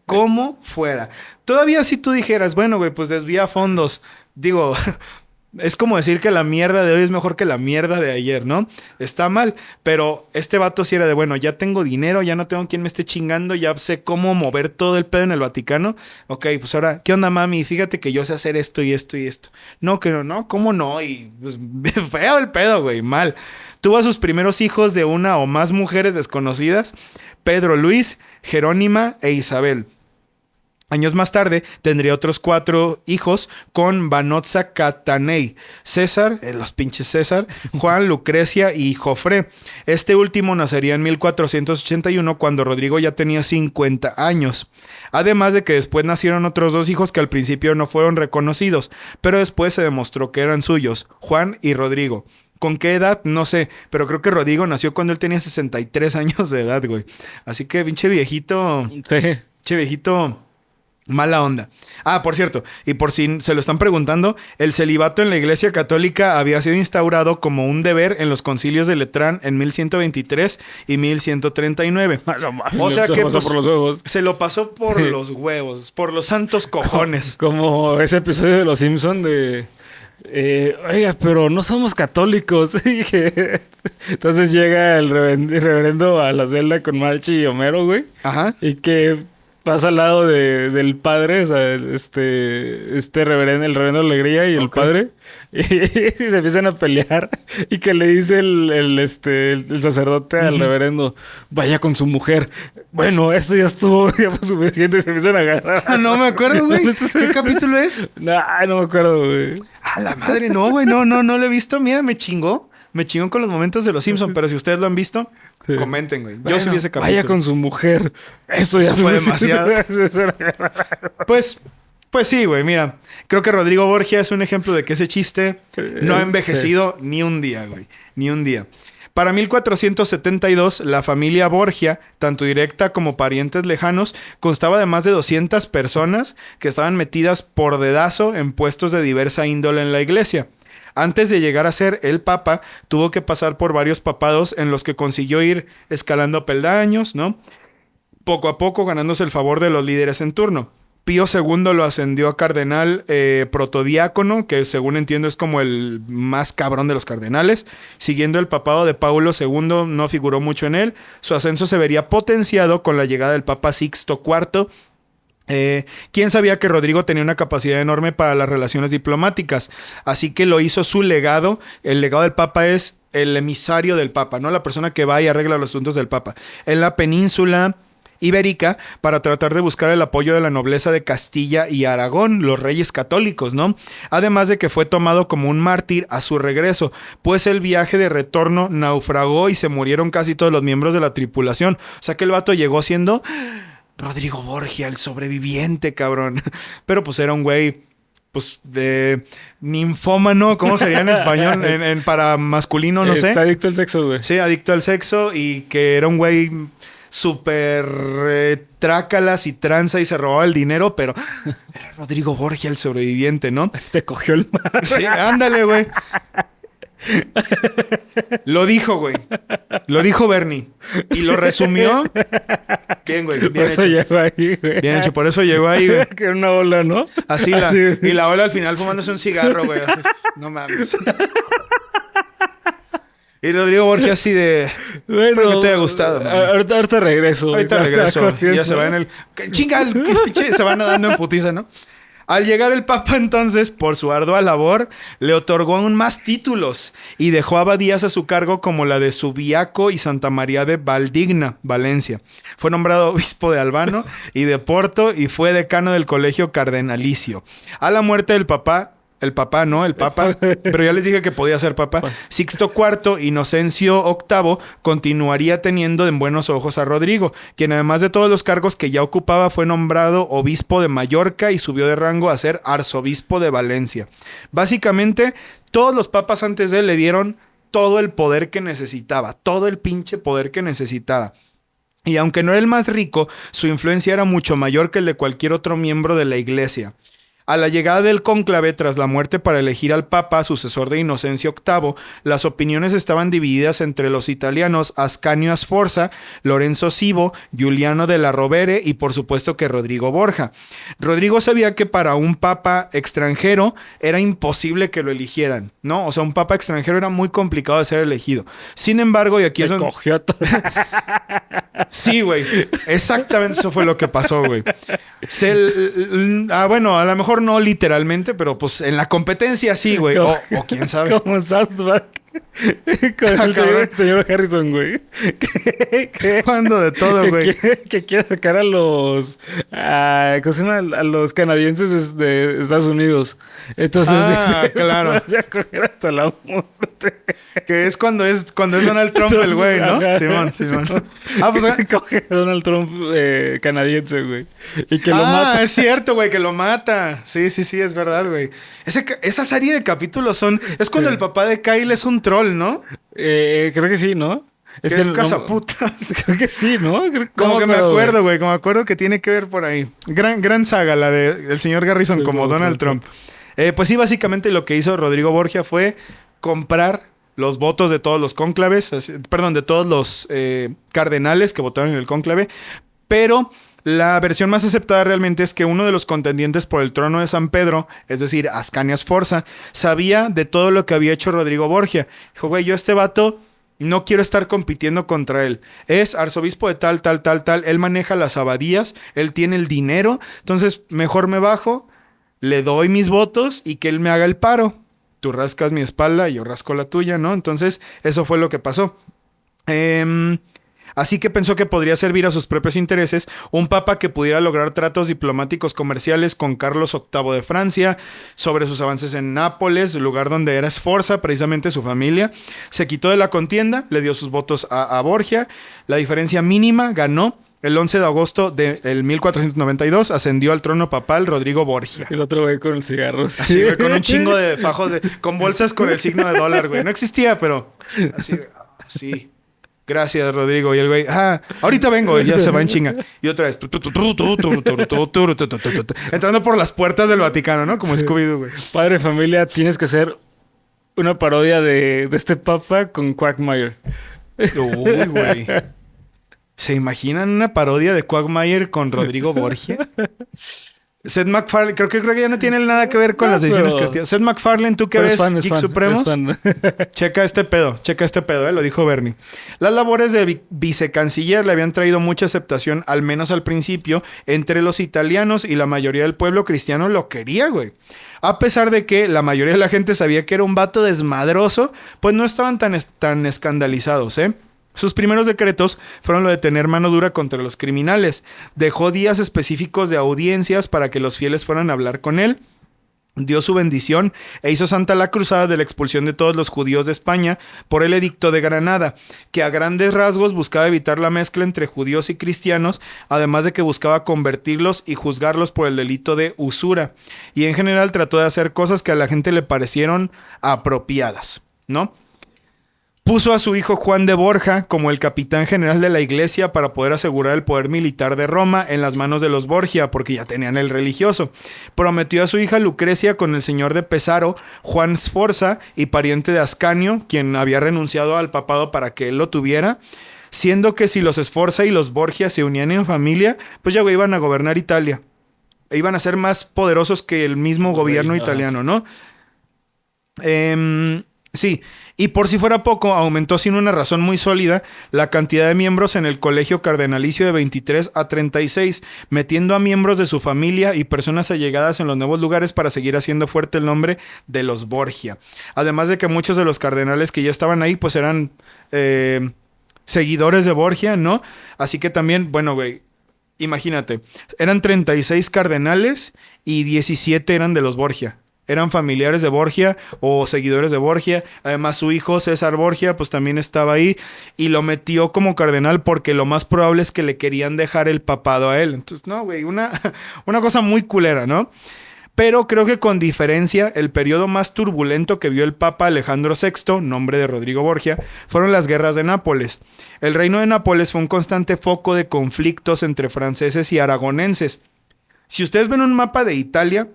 Como fuera. Todavía si tú dijeras, bueno, güey, pues desvía fondos. Digo, es como decir que la mierda de hoy es mejor que la mierda de ayer, ¿no? Está mal, pero este vato sí era de, bueno, ya tengo dinero, ya no tengo quien me esté chingando, ya sé cómo mover todo el pedo en el Vaticano. Ok, pues ahora, ¿qué onda, mami? Fíjate que yo sé hacer esto y esto y esto. No, que no, ¿cómo no? Y pues, feo el pedo, güey, mal. Tuvo a sus primeros hijos de una o más mujeres desconocidas, Pedro Luis, Jerónima e Isabel. Años más tarde tendría otros 4 hijos con Vanozza Catanei, César, los pinches César, Juan, Lucrecia y Jofré. Este último nacería en 1481 cuando Rodrigo ya tenía 50 años. Además de que después nacieron otros 2 hijos que al principio no fueron reconocidos, pero después se demostró que eran suyos, Juan y Rodrigo. ¿Con qué edad? No sé, pero creo que Rodrigo nació cuando él tenía 63 años de edad, güey. Así que pinche viejito... Sí. Pinche viejito... Mala onda. Ah, por cierto, y por si se lo están preguntando, el celibato en la Iglesia Católica había sido instaurado como un deber en los concilios de Letrán en 1123 y 1139. O sea que pues, por los huevos. se lo pasó por los huevos, por los santos cojones. Como ese episodio de Los Simpson de... oiga, pero no somos católicos. Entonces llega el reverendo a la celda con Marchi y Homero, güey. Ajá. Y que pasa al lado del padre, o sea, el reverendo Alegría y el padre. Y se empiezan a pelear. Y que le dice el sacerdote al reverendo, vaya con su mujer. Bueno, eso ya estuvo, ya fue suficiente. Se empiezan a agarrar. No me acuerdo, güey. ¿Qué capítulo es? No me acuerdo, güey. A la madre, no, güey. No lo he visto. Mira, me chingó. Me chingó con los momentos de Los Simpson. Pero si ustedes lo han visto, sí, comenten, güey. Bueno, yo subí ese capítulo. Vaya con su mujer. Esto ya fue demasiado. Pues sí, güey. Mira, creo que Rodrigo Borgia es un ejemplo de que ese chiste no ha envejecido ni un día, güey. Ni un día. Para 1472, la familia Borgia, tanto directa como parientes lejanos, constaba de más de 200 personas que estaban metidas por dedazo en puestos de diversa índole en la iglesia. Antes de llegar a ser el papa, tuvo que pasar por varios papados en los que consiguió ir escalando peldaños, ¿no? Poco a poco ganándose el favor de los líderes en turno. Pío II lo ascendió a cardenal protodiácono, que según entiendo es como el más cabrón de los cardenales. Siguiendo el papado de Paulo II, no figuró mucho en él. Su ascenso se vería potenciado con la llegada del Papa Sixto IV. ¿Quién sabía que Rodrigo tenía una capacidad enorme para las relaciones diplomáticas? Así que lo hizo su legado. El legado del Papa es el emisario del Papa, ¿no? La persona que va y arregla los asuntos del Papa. En la península ibérica, para tratar de buscar el apoyo de la nobleza de Castilla y Aragón, los reyes católicos, ¿no? Además de que fue tomado como un mártir a su regreso, pues el viaje de retorno naufragó y se murieron casi todos los miembros de la tripulación. O sea que el vato llegó siendo Rodrigo Borgia, el sobreviviente, cabrón. Pero pues era un güey, pues, de ninfómano, ¿cómo sería en español? Para masculino, no sé. Está adicto al sexo, güey. Sí, adicto al sexo y que era un güey súper trácalas y tranza y se robaba el dinero, pero era Rodrigo Borgia el sobreviviente, ¿no? Se cogió el mar. Sí, ándale, güey. Lo dijo, güey. Lo dijo Bernie. Y lo resumió. Bien, güey. Bien por eso hecho. llegó ahí, güey. Bien hecho. Por eso llegó ahí, güey. Que era una ola, ¿no? Así, y la ola al final fumándose un cigarro, güey. Así, no mames. Y Rodrigo Borgia así de... Bueno, espero que te haya gustado, man. Ahorita regreso. Ahorita regreso. Ya se va en el... ¡Chinga! Se van nadando en putiza, ¿no? Al llegar el Papa, entonces, por su ardua labor, le otorgó aún más títulos y dejó abadías a su cargo como la de Subiaco y Santa María de Valdigna, Valencia. Fue nombrado obispo de Albano y de Porto y fue decano del colegio cardenalicio. A la muerte del Papa... El Papa, pero ya les dije que podía ser Papa. Sixto IV, Inocencio VIII, continuaría teniendo en buenos ojos a Rodrigo, quien además de todos los cargos que ya ocupaba, fue nombrado obispo de Mallorca y subió de rango a ser arzobispo de Valencia. Básicamente, todos los papas antes de él le dieron todo el poder que necesitaba, todo el pinche poder que necesitaba. Y aunque no era el más rico, su influencia era mucho mayor que el de cualquier otro miembro de la iglesia. A la llegada del cónclave tras la muerte para elegir al Papa, sucesor de Inocencio VIII, las opiniones estaban divididas entre los italianos Ascanio Sforza, Lorenzo Sivo, Giuliano della Rovere y por supuesto que Rodrigo Borgia. Rodrigo sabía que para un papa extranjero era imposible que lo eligieran, ¿no? O sea, un papa extranjero era muy complicado de ser elegido. Sin embargo, y aquí es donde... cogió todo. Sí, güey. Exactamente eso fue lo que pasó, güey. Bueno, a lo mejor no literalmente, pero pues en la competencia sí, güey. O quién sabe. Como South Park. Con el señor Harrison, güey. Cuando de todo, güey. Que quiere sacar a los... ¿cómo se llama? A los canadienses de Estados Unidos. Entonces... claro. Ya coger hasta la muerte. Que es cuando es Donald Trump el güey, ¿no? Ajá. Simón. Pues se coge a Donald Trump canadiense, güey. Y que lo mata. Es cierto, güey, que lo mata. Sí, es verdad, güey. Esa serie de capítulos son... Es cuando el papá de Kyle es un troll, ¿no? Creo que sí, ¿no? Es que es cazaputas. Creo que sí, ¿no? Como que me acuerdo, güey. Como me acuerdo que tiene que ver por ahí. Gran saga, la de el señor Garrison sí, como Donald Trump. Pues sí, básicamente lo que hizo Rodrigo Borgia fue comprar los votos de todos los cónclaves, de todos los cardenales que votaron en el cónclave, pero la versión más aceptada realmente es que uno de los contendientes por el trono de San Pedro, es decir, Ascanio Sforza, sabía de todo lo que había hecho Rodrigo Borgia. Dijo, güey, yo este vato no quiero estar compitiendo contra él. Es arzobispo de tal. Él maneja las abadías, él tiene el dinero, entonces mejor me bajo, le doy mis votos y que él me haga el paro. Tú rascas mi espalda y yo rasco la tuya, ¿no? Entonces, eso fue lo que pasó. Así que pensó que podría servir a sus propios intereses un papa que pudiera lograr tratos diplomáticos comerciales con Carlos VIII de Francia sobre sus avances en Nápoles, lugar donde era Sforza, precisamente su familia. Se quitó de la contienda, le dio sus votos a Borgia. La diferencia mínima ganó. El 11 de agosto del 1492 ascendió al trono papal Rodrigo Borgia. El otro güey con el cigarro. ¿Sí? Así, güey, con un chingo de fajos con bolsas con el signo de dólar, güey. No existía, pero así. Gracias, Rodrigo. Y el güey, ahorita vengo. Y ya se va en chinga. Y otra vez. Entrando por las puertas del Vaticano, ¿no? Como Scooby-Doo, güey. Padre de familia, tienes que ser una parodia de este papa con Quagmire. Uy, güey. ¿Se imaginan una parodia de Quagmire con Rodrigo Borgia? Seth MacFarlane, creo que ya no tiene nada que ver con las decisiones creativas. Seth MacFarlane, ¿tú qué ves? Geek Supremos. Checa este pedo, lo dijo Bernie. Las labores de vicecanciller le habían traído mucha aceptación, al menos al principio, entre los italianos, y la mayoría del pueblo cristiano lo quería, güey. A pesar de que la mayoría de la gente sabía que era un vato desmadroso, pues no estaban tan escandalizados, ¿eh? Sus primeros decretos fueron lo de tener mano dura contra los criminales. Dejó días específicos de audiencias para que los fieles fueran a hablar con él. Dio su bendición e hizo santa la cruzada de la expulsión de todos los judíos de España por el Edicto de Granada, que a grandes rasgos buscaba evitar la mezcla entre judíos y cristianos, además de que buscaba convertirlos y juzgarlos por el delito de usura. Y en general trató de hacer cosas que a la gente le parecieron apropiadas, ¿no? Puso a su hijo Juan de Borja como el capitán general de la iglesia para poder asegurar el poder militar de Roma en las manos de los Borgia, porque ya tenían el religioso. Prometió a su hija Lucrecia con el señor de Pesaro, Juan Sforza, y pariente de Ascanio, quien había renunciado al papado para que él lo tuviera, siendo que si los Sforza y los Borgia se unían en familia, pues ya iban a gobernar Italia. E iban a ser más poderosos que el mismo gobierno italiano, ¿no? Sí, y por si fuera poco, aumentó sin una razón muy sólida la cantidad de miembros en el colegio cardenalicio de 23 a 36, metiendo a miembros de su familia y personas allegadas en los nuevos lugares para seguir haciendo fuerte el nombre de los Borgia. Además de que muchos de los cardenales que ya estaban ahí, pues eran seguidores de Borgia, ¿no? Así que también, bueno, güey, imagínate, eran 36 cardenales y 17 eran de los Borgia. Eran familiares de Borgia o seguidores de Borgia. Además, su hijo César Borgia, pues también estaba ahí y lo metió como cardenal porque lo más probable es que le querían dejar el papado a él. Entonces, no, güey, una cosa muy culera, ¿no? Pero creo que con diferencia, el periodo más turbulento que vio el Papa Alejandro VI, nombre de Rodrigo Borgia, fueron las guerras de Nápoles. El reino de Nápoles fue un constante foco de conflictos entre franceses y aragonenses. Si ustedes ven un mapa de Italia,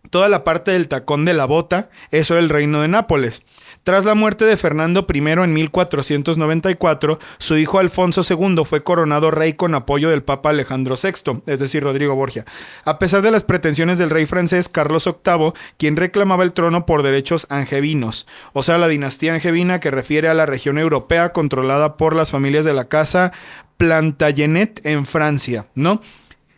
toda la parte del tacón de la bota, eso era el reino de Nápoles. Tras la muerte de Fernando I en 1494, su hijo Alfonso II fue coronado rey con apoyo del Papa Alejandro VI, es decir, Rodrigo Borgia. A pesar de las pretensiones del rey francés Carlos VIII, quien reclamaba el trono por derechos angevinos, o sea, la dinastía angevina que refiere a la región europea controlada por las familias de la casa Plantagenet en Francia, ¿no?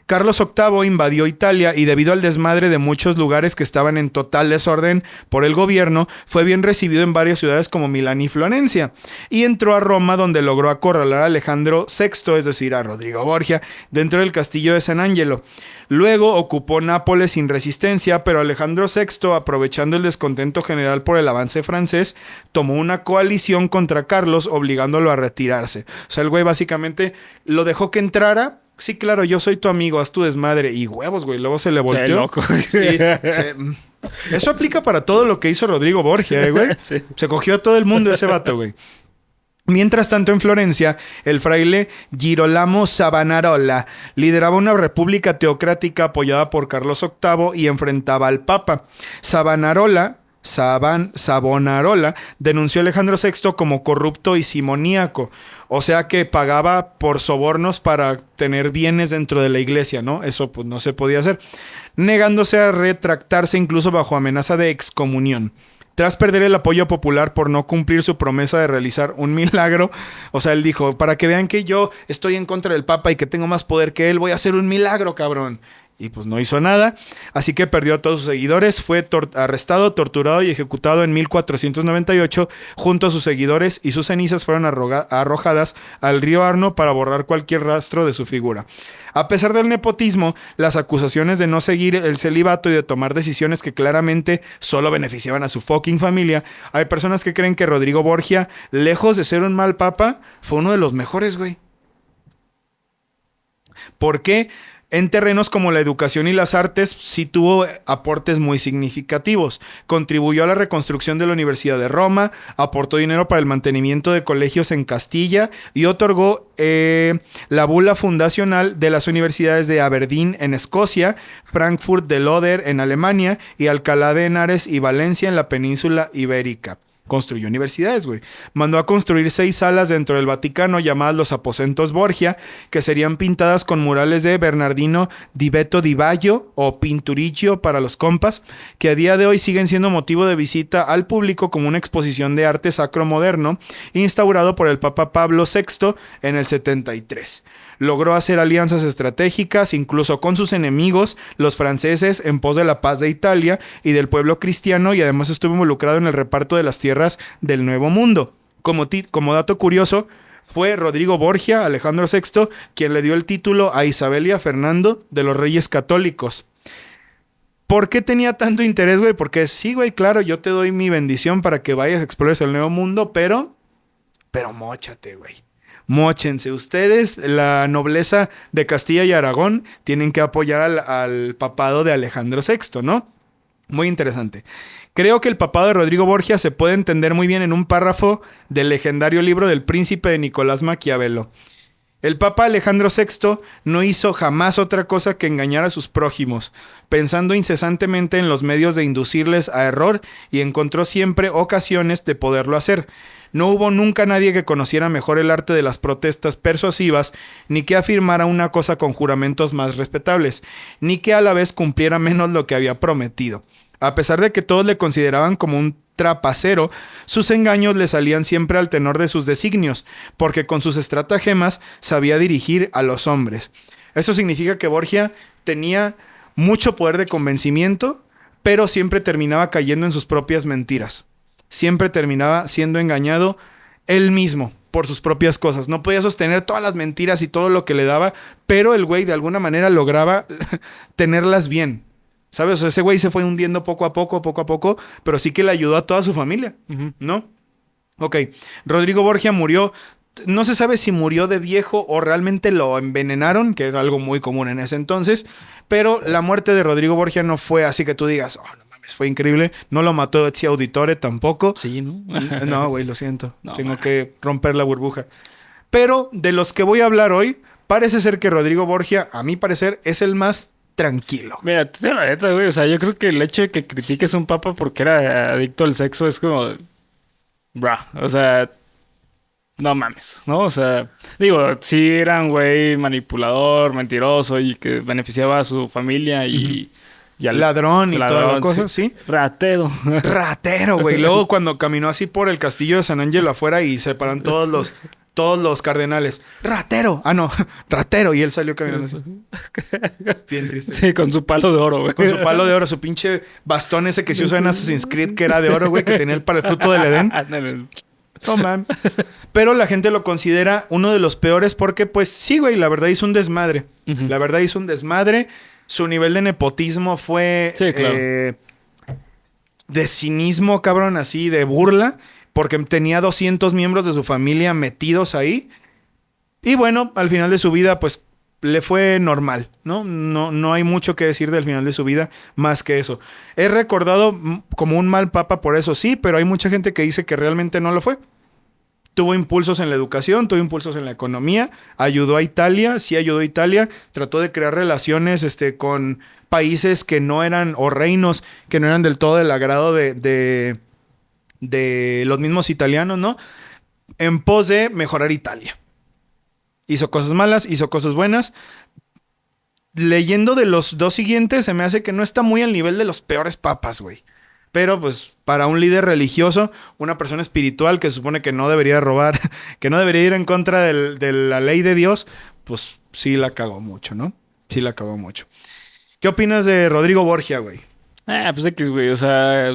Carlos VIII invadió Italia y debido al desmadre de muchos lugares que estaban en total desorden por el gobierno, fue bien recibido en varias ciudades como Milán y Florencia. Y entró a Roma, donde logró acorralar a Alejandro VI, es decir, a Rodrigo Borgia, dentro del castillo de San Angelo. Luego ocupó Nápoles sin resistencia, pero Alejandro VI, aprovechando el descontento general por el avance francés, tomó una coalición contra Carlos, obligándolo a retirarse. O sea, el güey básicamente lo dejó que entrara. Sí, claro, yo soy tu amigo, haz tu desmadre. Y huevos, güey, luego se le volteó. Qué loco. Sí, eso aplica para todo lo que hizo Rodrigo Borgia, güey. Sí. Se cogió a todo el mundo ese vato, güey. Mientras tanto, en Florencia, el fraile Girolamo Savonarola lideraba una república teocrática apoyada por Carlos VIII y enfrentaba al Papa. Savonarola denunció a Alejandro VI como corrupto y simoníaco, o sea que pagaba por sobornos para tener bienes dentro de la iglesia, ¿no? Eso pues no se podía hacer, negándose a retractarse incluso bajo amenaza de excomunión. Tras perder el apoyo popular por no cumplir su promesa de realizar un milagro, o sea, él dijo, para que vean que yo estoy en contra del Papa y que tengo más poder que él, voy a hacer un milagro, cabrón. Y pues no hizo nada, así que perdió a todos sus seguidores, fue arrestado, torturado y ejecutado en 1498 junto a sus seguidores, y sus cenizas fueron arrojadas al río Arno para borrar cualquier rastro de su figura. A pesar del nepotismo, las acusaciones de no seguir el celibato y de tomar decisiones que claramente solo beneficiaban a su fucking familia, hay personas que creen que Rodrigo Borgia, lejos de ser un mal papa, fue uno de los mejores, güey. ¿Por qué? En terrenos como la educación y las artes sí tuvo aportes muy significativos. Contribuyó a la reconstrucción de la Universidad de Roma, aportó dinero para el mantenimiento de colegios en Castilla y otorgó la bula fundacional de las universidades de Aberdeen en Escocia, Frankfurt del Oder en Alemania y Alcalá de Henares y Valencia en la península ibérica. Construyó universidades, güey. Mandó a construir 6 salas dentro del Vaticano llamadas los Aposentos Borgia, que serían pintadas con murales de Bernardino di Beto di Baggio o Pinturicchio para los compas, que a día de hoy siguen siendo motivo de visita al público como una exposición de arte sacro moderno, instaurado por el Papa Pablo VI en el 73. Logró hacer alianzas estratégicas, incluso con sus enemigos, los franceses, en pos de la paz de Italia y del pueblo cristiano, y además estuvo involucrado en el reparto de las tierras del Nuevo Mundo. Como dato curioso, fue Rodrigo Borgia, Alejandro VI, quien le dio el título a Isabel y a Fernando de los Reyes Católicos. ¿Por qué tenía tanto interés, güey? Porque sí, güey, claro, yo te doy mi bendición para que vayas a explores el Nuevo Mundo, pero móchate, güey. Móchense. Ustedes, la nobleza de Castilla y Aragón, tienen que apoyar al papado de Alejandro VI, ¿no? Muy interesante. Creo que el papado de Rodrigo Borgia se puede entender muy bien en un párrafo del legendario libro del Príncipe de Nicolás Maquiavelo. El Papa Alejandro VI no hizo jamás otra cosa que engañar a sus prójimos, pensando incesantemente en los medios de inducirles a error, y encontró siempre ocasiones de poderlo hacer. No hubo nunca nadie que conociera mejor el arte de las protestas persuasivas, ni que afirmara una cosa con juramentos más respetables, ni que a la vez cumpliera menos lo que había prometido. A pesar de que todos le consideraban como un trapacero, sus engaños le salían siempre al tenor de sus designios, porque con sus estratagemas sabía dirigir a los hombres. Eso significa que Borgia tenía mucho poder de convencimiento, pero siempre terminaba cayendo en sus propias mentiras. Siempre terminaba siendo engañado él mismo por sus propias cosas. No podía sostener todas las mentiras y todo lo que le daba, pero el güey de alguna manera lograba tenerlas bien. ¿Sabes? O sea, ese güey se fue hundiendo poco a poco, pero sí que le ayudó a toda su familia, ¿no? Ok, Rodrigo Borgia murió. No se sabe si murió de viejo o realmente lo envenenaron, que era algo muy común en ese entonces, pero la muerte de Rodrigo Borgia no fue así que tú digas, oh, no mames, fue increíble. No lo mató Ezio Auditore tampoco. Sí, ¿no? No, güey, lo siento. No, tengo que romper la burbuja. Pero de los que voy a hablar hoy, parece ser que Rodrigo Borgia, a mi parecer, es el más tranquilo. Mira, te la neta, güey. O sea, yo creo que el hecho de que critiques a un papa porque era adicto al sexo es como... Bro, o sea... No mames, ¿no? O sea, digo, sí era un güey manipulador, mentiroso y que beneficiaba a su familia y al ladrón y toda la cosa, ¿sí? Ratero. Ratero, güey. Luego cuando caminó así por el castillo de San Ángelo afuera y se paran todos los cardenales. ¡Ratero! Ah, no. ¡Ratero! Y él salió caminando así. Bien triste. Sí, con su palo de oro, güey. Con su palo de oro. Su pinche bastón ese que se usa en Assassin's Creed, que era de oro, güey, que tenía el para el fruto del Edén. No, man. Pero la gente lo considera uno de los peores porque, pues, sí, güey, la verdad hizo un desmadre. La verdad hizo un desmadre. Su nivel de nepotismo fue... Sí, claro. De cinismo, cabrón, así, de burla. Porque tenía 200 miembros de su familia metidos ahí. Y bueno, al final de su vida, pues, le fue normal, ¿no? No hay mucho que decir del final de su vida más que eso. Es recordado como un mal papa por eso, sí, pero hay mucha gente que dice que realmente no lo fue. Tuvo impulsos en la educación, tuvo impulsos en la economía, ayudó a Italia, sí ayudó a Italia, trató de crear relaciones con países que no eran, o reinos que no eran del todo del agrado de los mismos italianos, ¿no? En pos de mejorar Italia. Hizo cosas malas, hizo cosas buenas. Leyendo de los dos siguientes, se me hace que no está muy al nivel de los peores papas, güey. Pero, pues, para un líder religioso, una persona espiritual que supone que no debería robar, que no debería ir en contra de la ley de Dios, pues sí la cagó mucho, ¿no? Sí la cagó mucho. ¿Qué opinas de Rodrigo Borgia, güey? Pues X, güey, o sea...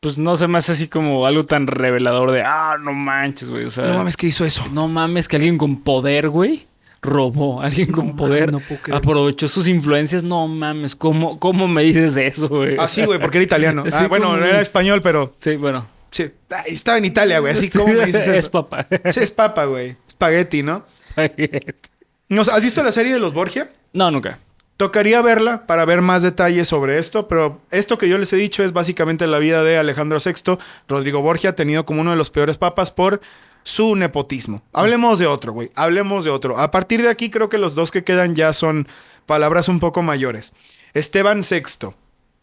Pues no se me hace así como algo tan revelador de... no manches, güey, o sea... No mames, ¿qué hizo eso? No mames, que alguien con poder, güey, robó. Alguien con poder no puedo creer. Aprovechó sus influencias. No mames, ¿cómo me dices eso, güey? Ah, sí, güey, porque era italiano. Sí, bueno, no era español, pero... Sí, bueno. Sí, estaba en Italia, güey, así como me dices eso. Es papa. Sí, es papa, güey. Espagueti, ¿no? Espagueti. ¿Has visto la serie de los Borgia? No, nunca. Tocaría verla para ver más detalles sobre esto, pero esto que yo les he dicho es básicamente la vida de Alejandro VI. Rodrigo Borgia, tenido como uno de los peores papas por su nepotismo. Hablemos de otro, güey. Hablemos de otro. A partir de aquí creo que los dos que quedan ya son palabras un poco mayores. Esteban VI.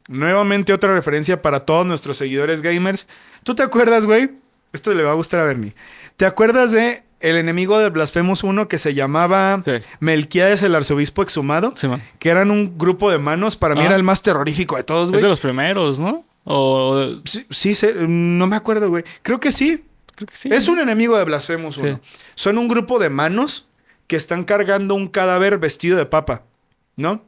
Nuevamente otra referencia para todos nuestros seguidores gamers. ¿Tú te acuerdas, güey? Esto le va a gustar a Bernie. ¿Te acuerdas de el enemigo de Blasphemous 1 que se llamaba Melquíades el arzobispo exhumado? Sí, man. Que eran un grupo de manos. Para mí era el más terrorífico de todos, güey. Es de los primeros, ¿no? Sí, no me acuerdo, güey. Creo que sí. Es un enemigo de Blasphemous 1. Son un grupo de manos que están cargando un cadáver vestido de papa, ¿no?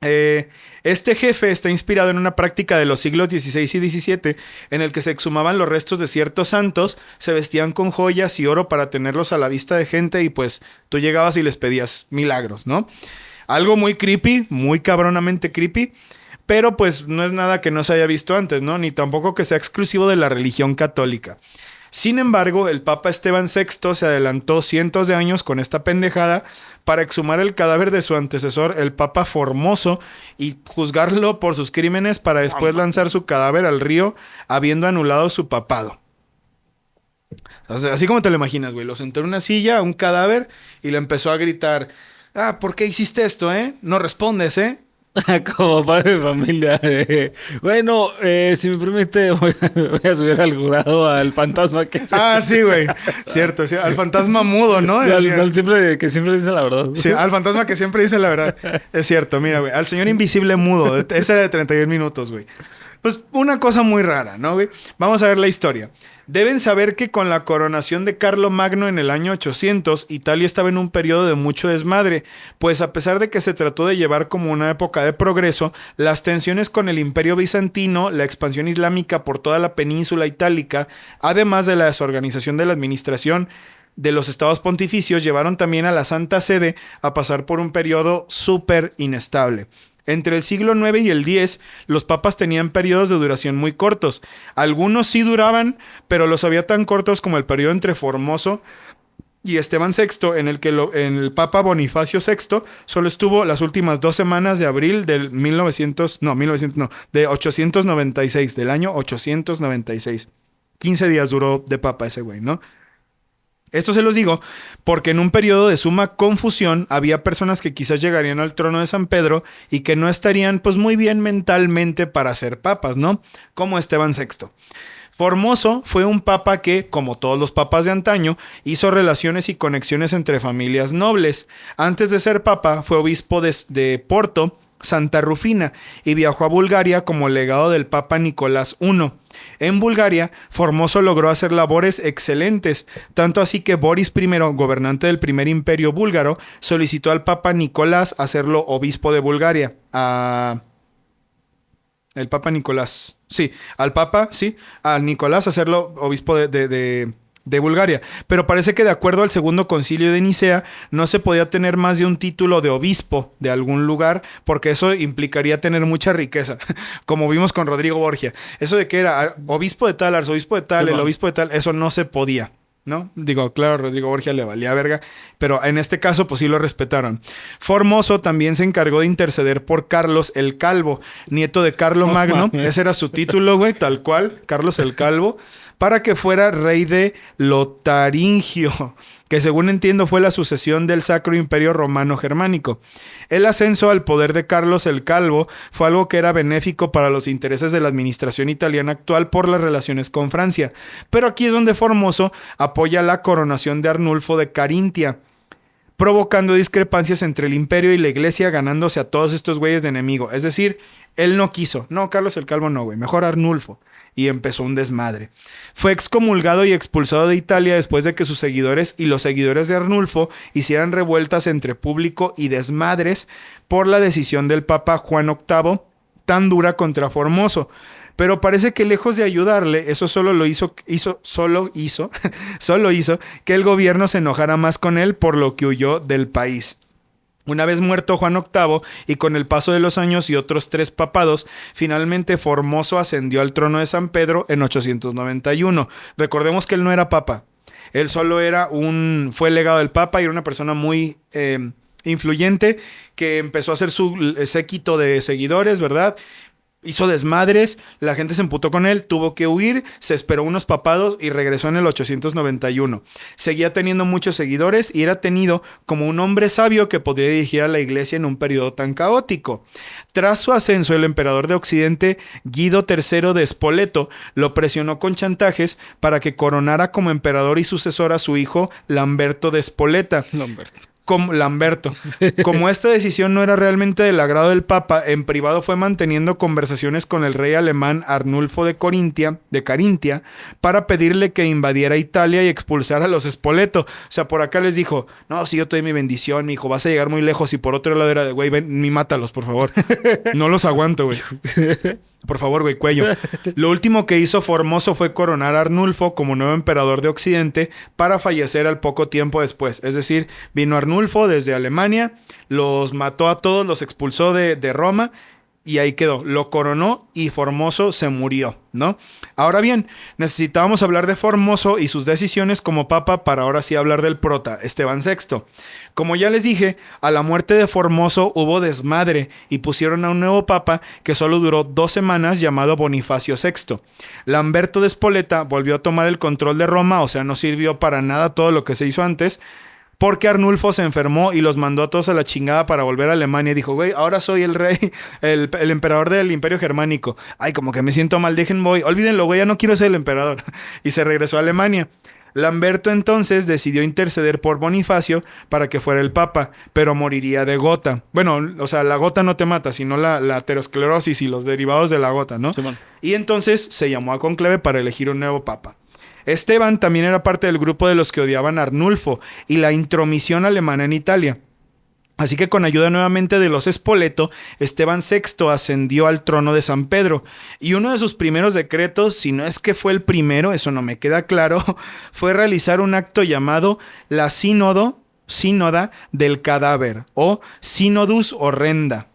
Este jefe está inspirado en una práctica de los siglos XVI y XVII en el que se exhumaban los restos de ciertos santos, se vestían con joyas y oro para tenerlos a la vista de gente y pues tú llegabas y les pedías milagros, ¿no? Algo muy creepy, muy cabronamente creepy, pero pues no es nada que no se haya visto antes, ¿no? Ni tampoco que sea exclusivo de la religión católica. Sin embargo, el Papa Esteban VI se adelantó cientos de años con esta pendejada para exhumar el cadáver de su antecesor, el Papa Formoso, y juzgarlo por sus crímenes para después lanzar su cadáver al río, habiendo anulado su papado. Así como te lo imaginas, güey. Lo sentó en una silla, un cadáver, y le empezó a gritar: ¿por qué hiciste esto, eh? No respondes, ¿eh? Como padre de familia. Bueno, si me permite, voy a subir al jurado al fantasma que... sí, güey. Cierto, sí. Al fantasma mudo, ¿no? Que siempre dice la verdad. Sí, al fantasma que siempre dice la verdad. Es cierto, mira, güey. Al señor invisible mudo. Ese era de 31 minutos, güey. Pues una cosa muy rara, ¿no, güey? Vamos a ver la historia. Deben saber que con la coronación de Carlomagno en el año 800, Italia estaba en un periodo de mucho desmadre, pues a pesar de que se trató de llevar como una época de progreso, las tensiones con el Imperio Bizantino, la expansión islámica por toda la península itálica, además de la desorganización de la administración de los estados pontificios, llevaron también a la Santa Sede a pasar por un periodo súper inestable. Entre el siglo IX y el X, los papas tenían periodos de duración muy cortos. Algunos sí duraban, pero los había tan cortos como el periodo entre Formoso y Esteban VI, en el que el Papa Bonifacio VI solo estuvo las últimas 2 semanas de abril del de 896, del año 896. 15 días duró de papa ese güey, ¿no? Esto se los digo porque en un periodo de suma confusión había personas que quizás llegarían al trono de San Pedro y que no estarían pues muy bien mentalmente para ser papas, ¿no? Como Esteban VI. Formoso fue un papa que, como todos los papas de antaño, hizo relaciones y conexiones entre familias nobles. Antes de ser papa fue obispo de Porto, Santa Rufina, y viajó a Bulgaria como legado del Papa Nicolás I. En Bulgaria, Formoso logró hacer labores excelentes, tanto así que Boris I, gobernante del primer imperio búlgaro, solicitó al Papa Nicolás hacerlo obispo de Bulgaria. El Papa Nicolás. Sí, al Nicolás hacerlo obispo de Bulgaria. Pero parece que de acuerdo al segundo concilio de Nicea no se podía tener más de un título de obispo de algún lugar, porque eso implicaría tener mucha riqueza, como vimos con Rodrigo Borgia. Eso de que era obispo de tal, arzobispo de tal, el obispo de tal, eso no se podía, ¿no? Digo, claro, Rodrigo Borgia le valía verga, pero en este caso pues sí lo respetaron. Formoso también se encargó de interceder por Carlos el Calvo, nieto de Carlomagno. Ese era su título, güey, tal cual, Carlos el Calvo, para que fuera rey de Lotaringio, que según entiendo fue la sucesión del Sacro Imperio Romano Germánico. El ascenso al poder de Carlos el Calvo fue algo que era benéfico para los intereses de la administración italiana actual por las relaciones con Francia. Pero aquí es donde Formoso apoya la coronación de Arnulfo de Carintia, provocando discrepancias entre el imperio y la iglesia, ganándose a todos estos güeyes de enemigo. Es decir, él no quiso. No, Carlos el Calvo no, güey. Mejor Arnulfo. Y empezó un desmadre. Fue excomulgado y expulsado de Italia después de que sus seguidores y los seguidores de Arnulfo hicieran revueltas entre público y desmadres por la decisión del Papa Juan VIII tan dura contra Formoso. Pero parece que lejos de ayudarle, eso solo hizo que el gobierno se enojara más con él, por lo que huyó del país. Una vez muerto Juan VIII y con el paso de los años y otros 3 papados, finalmente Formoso ascendió al trono de San Pedro en 891. Recordemos que él no era papa. Él solo fue legado del papa y era una persona muy influyente que empezó a hacer su séquito de seguidores, ¿verdad? Hizo desmadres, la gente se emputó con él, tuvo que huir, se esperó unos papados y regresó en el 891. Seguía teniendo muchos seguidores y era tenido como un hombre sabio que podría dirigir a la iglesia en un periodo tan caótico. Tras su ascenso, el emperador de Occidente, Guido III de Spoleto, lo presionó con chantajes para que coronara como emperador y sucesor a su hijo Lamberto de Spoleta. Lamberto. Como esta decisión no era realmente del agrado del Papa, en privado fue manteniendo conversaciones con el rey alemán Arnulfo de Carintia para pedirle que invadiera Italia y expulsara a los Spoleto. O sea, por acá les dijo, no, si yo te doy mi bendición, mi hijo, vas a llegar muy lejos. Y por otro lado era de, güey, ven, ni mátalos, por favor. No los aguanto, güey. Por favor, güey, cuello. Lo último que hizo Formoso fue coronar a Arnulfo como nuevo emperador de Occidente para fallecer al poco tiempo después. Es decir, vino Arnulfo desde Alemania, los mató a todos, los expulsó de Roma y ahí quedó. Lo coronó y Formoso se murió, ¿no? Ahora bien, necesitábamos hablar de Formoso y sus decisiones como papa para ahora sí hablar del prota, Esteban VI. Como ya les dije, a la muerte de Formoso hubo desmadre y pusieron a un nuevo papa que solo duró 2 semanas llamado Bonifacio VI. Lamberto de Spoleta volvió a tomar el control de Roma, o sea, no sirvió para nada todo lo que se hizo antes, porque Arnulfo se enfermó y los mandó a todos a la chingada para volver a Alemania. Y dijo, güey, ahora soy el rey, el emperador del Imperio Germánico. Ay, como que me siento mal, voy. Olvídenlo, güey, ya no quiero ser el emperador. Y se regresó a Alemania. Lamberto entonces decidió interceder por Bonifacio para que fuera el papa, pero moriría de gota. Bueno, o sea, la gota no te mata, sino la aterosclerosis y los derivados de la gota, ¿no? Sí, bueno. Y entonces se llamó a conclave para elegir un nuevo papa. Esteban también era parte del grupo de los que odiaban a Arnulfo y la intromisión alemana en Italia. Así que con ayuda nuevamente de los Spoleto, Esteban VI ascendió al trono de San Pedro. Y uno de sus primeros decretos, si no es que fue el primero, eso no me queda claro, fue realizar un acto llamado la Sínoda del Cadáver o Synodus Horrenda.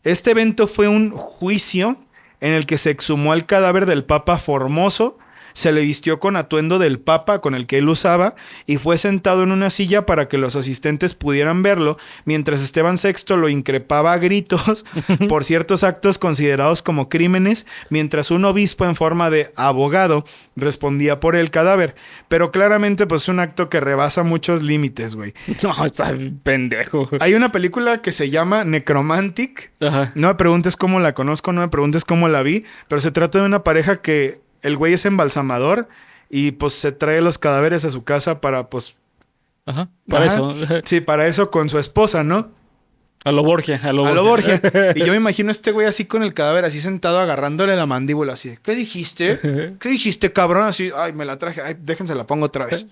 Este evento fue un juicio en el que se exhumó el cadáver del Papa Formoso, se le vistió con atuendo del Papa con el que él usaba y fue sentado en una silla para que los asistentes pudieran verlo, mientras Esteban VI lo increpaba a gritos por ciertos actos considerados como crímenes, mientras un obispo en forma de abogado respondía por el cadáver. Pero claramente pues es un acto que rebasa muchos límites, güey. No, está pendejo. Hay una película que se llama Necromantic. Ajá. No me preguntes cómo la conozco, no me preguntes cómo la vi, pero se trata de una pareja que el güey es embalsamador y pues se trae los cadáveres a su casa para pues... Ajá, para eso. Sí, para eso con su esposa, ¿no? A lo Borgia. A lo Borgia. Y yo me imagino a este güey así con el cadáver, así sentado agarrándole la mandíbula así. ¿Qué dijiste? ¿Qué dijiste, cabrón? Así, ay, me la traje. Ay, déjense la pongo otra vez.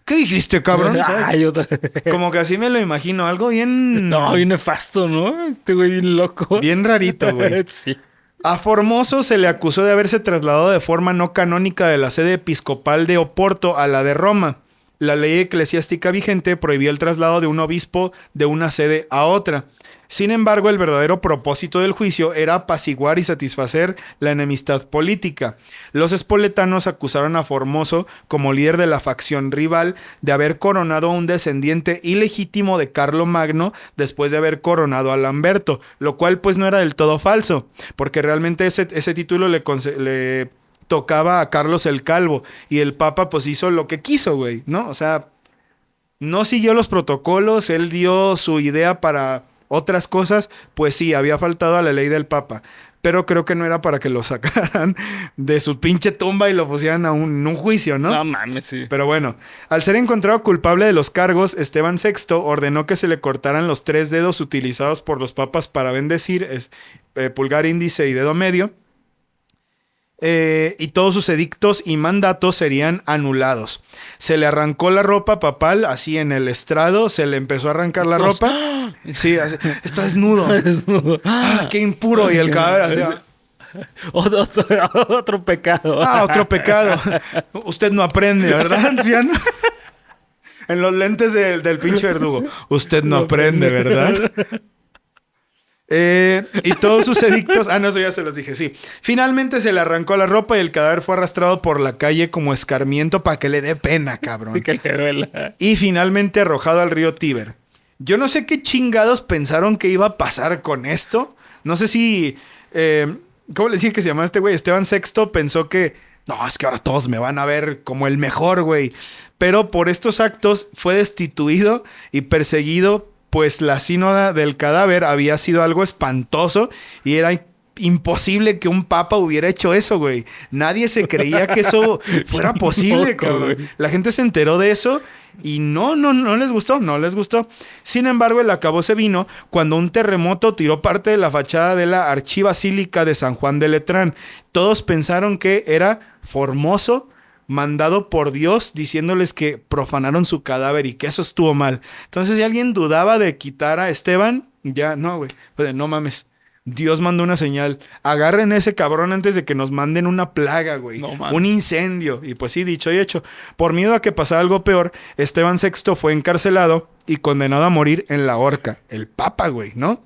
¿Qué dijiste, cabrón? ¿Sabes? Ay, otra. Como que así me lo imagino. Algo bien... No, bien nefasto, ¿no? Este güey bien loco. Bien rarito, güey. Sí. A Formoso se le acusó de haberse trasladado de forma no canónica de la sede episcopal de Oporto a la de Roma. La ley eclesiástica vigente prohibía el traslado de un obispo de una sede a otra. Sin embargo, el verdadero propósito del juicio era apaciguar y satisfacer la enemistad política. Los espoletanos acusaron a Formoso como líder de la facción rival de haber coronado a un descendiente ilegítimo de Carlomagno después de haber coronado a Lamberto, lo cual pues no era del todo falso, porque realmente ese título le tocaba a Carlos el Calvo y el Papa pues hizo lo que quiso, güey, ¿no? O sea, no siguió los protocolos, él dio su idea para otras cosas, pues sí, había faltado a la ley del Papa. Pero creo que no era para que lo sacaran de su pinche tumba y lo pusieran a un juicio, ¿no? No mames, sí. Pero bueno, al ser encontrado culpable de los cargos, Esteban VI ordenó que se le cortaran los 3 dedos utilizados por los papas para bendecir, pulgar, índice y dedo medio. Y todos sus edictos y mandatos serían anulados. Se le arrancó la ropa papal así en el estrado, se le empezó a arrancar la ropa. Sí, así, está desnudo. Ah, qué impuro. Y el cadáver así. Otro pecado. Ah, otro pecado. Usted no aprende, ¿verdad, anciano? En los lentes del pinche verdugo. Usted no aprende, ¿verdad? Y todos sus edictos... Ah, no, eso ya se los dije, sí. Finalmente se le arrancó la ropa y el cadáver fue arrastrado por la calle como escarmiento para que le dé pena, cabrón. Y que le duela. Y finalmente arrojado al río Tíber. Yo no sé qué chingados pensaron que iba a pasar con esto. No sé si... ¿cómo le decía que se llamaba este güey? Esteban VI pensó que... No, es que ahora todos me van a ver como el mejor, güey. Pero por estos actos fue destituido y perseguido, pues la sínoda del cadáver había sido algo espantoso y era imposible que un papa hubiera hecho eso, güey. Nadie se creía que eso fuera posible, cabrón. La gente se enteró de eso y no les gustó. Sin embargo, el acabose vino cuando un terremoto tiró parte de la fachada de la archibasílica de San Juan de Letrán. Todos pensaron que era Formoso mandado por Dios diciéndoles que profanaron su cadáver y que eso estuvo mal. Entonces, si alguien dudaba de quitar a Esteban, ya no, güey. Pues no mames. Dios mandó una señal. Agarren a ese cabrón antes de que nos manden una plaga, güey. No, un incendio. Y pues sí, dicho y hecho. Por miedo a que pasara algo peor, Esteban VI fue encarcelado y condenado a morir en la horca. El papa, güey, ¿no?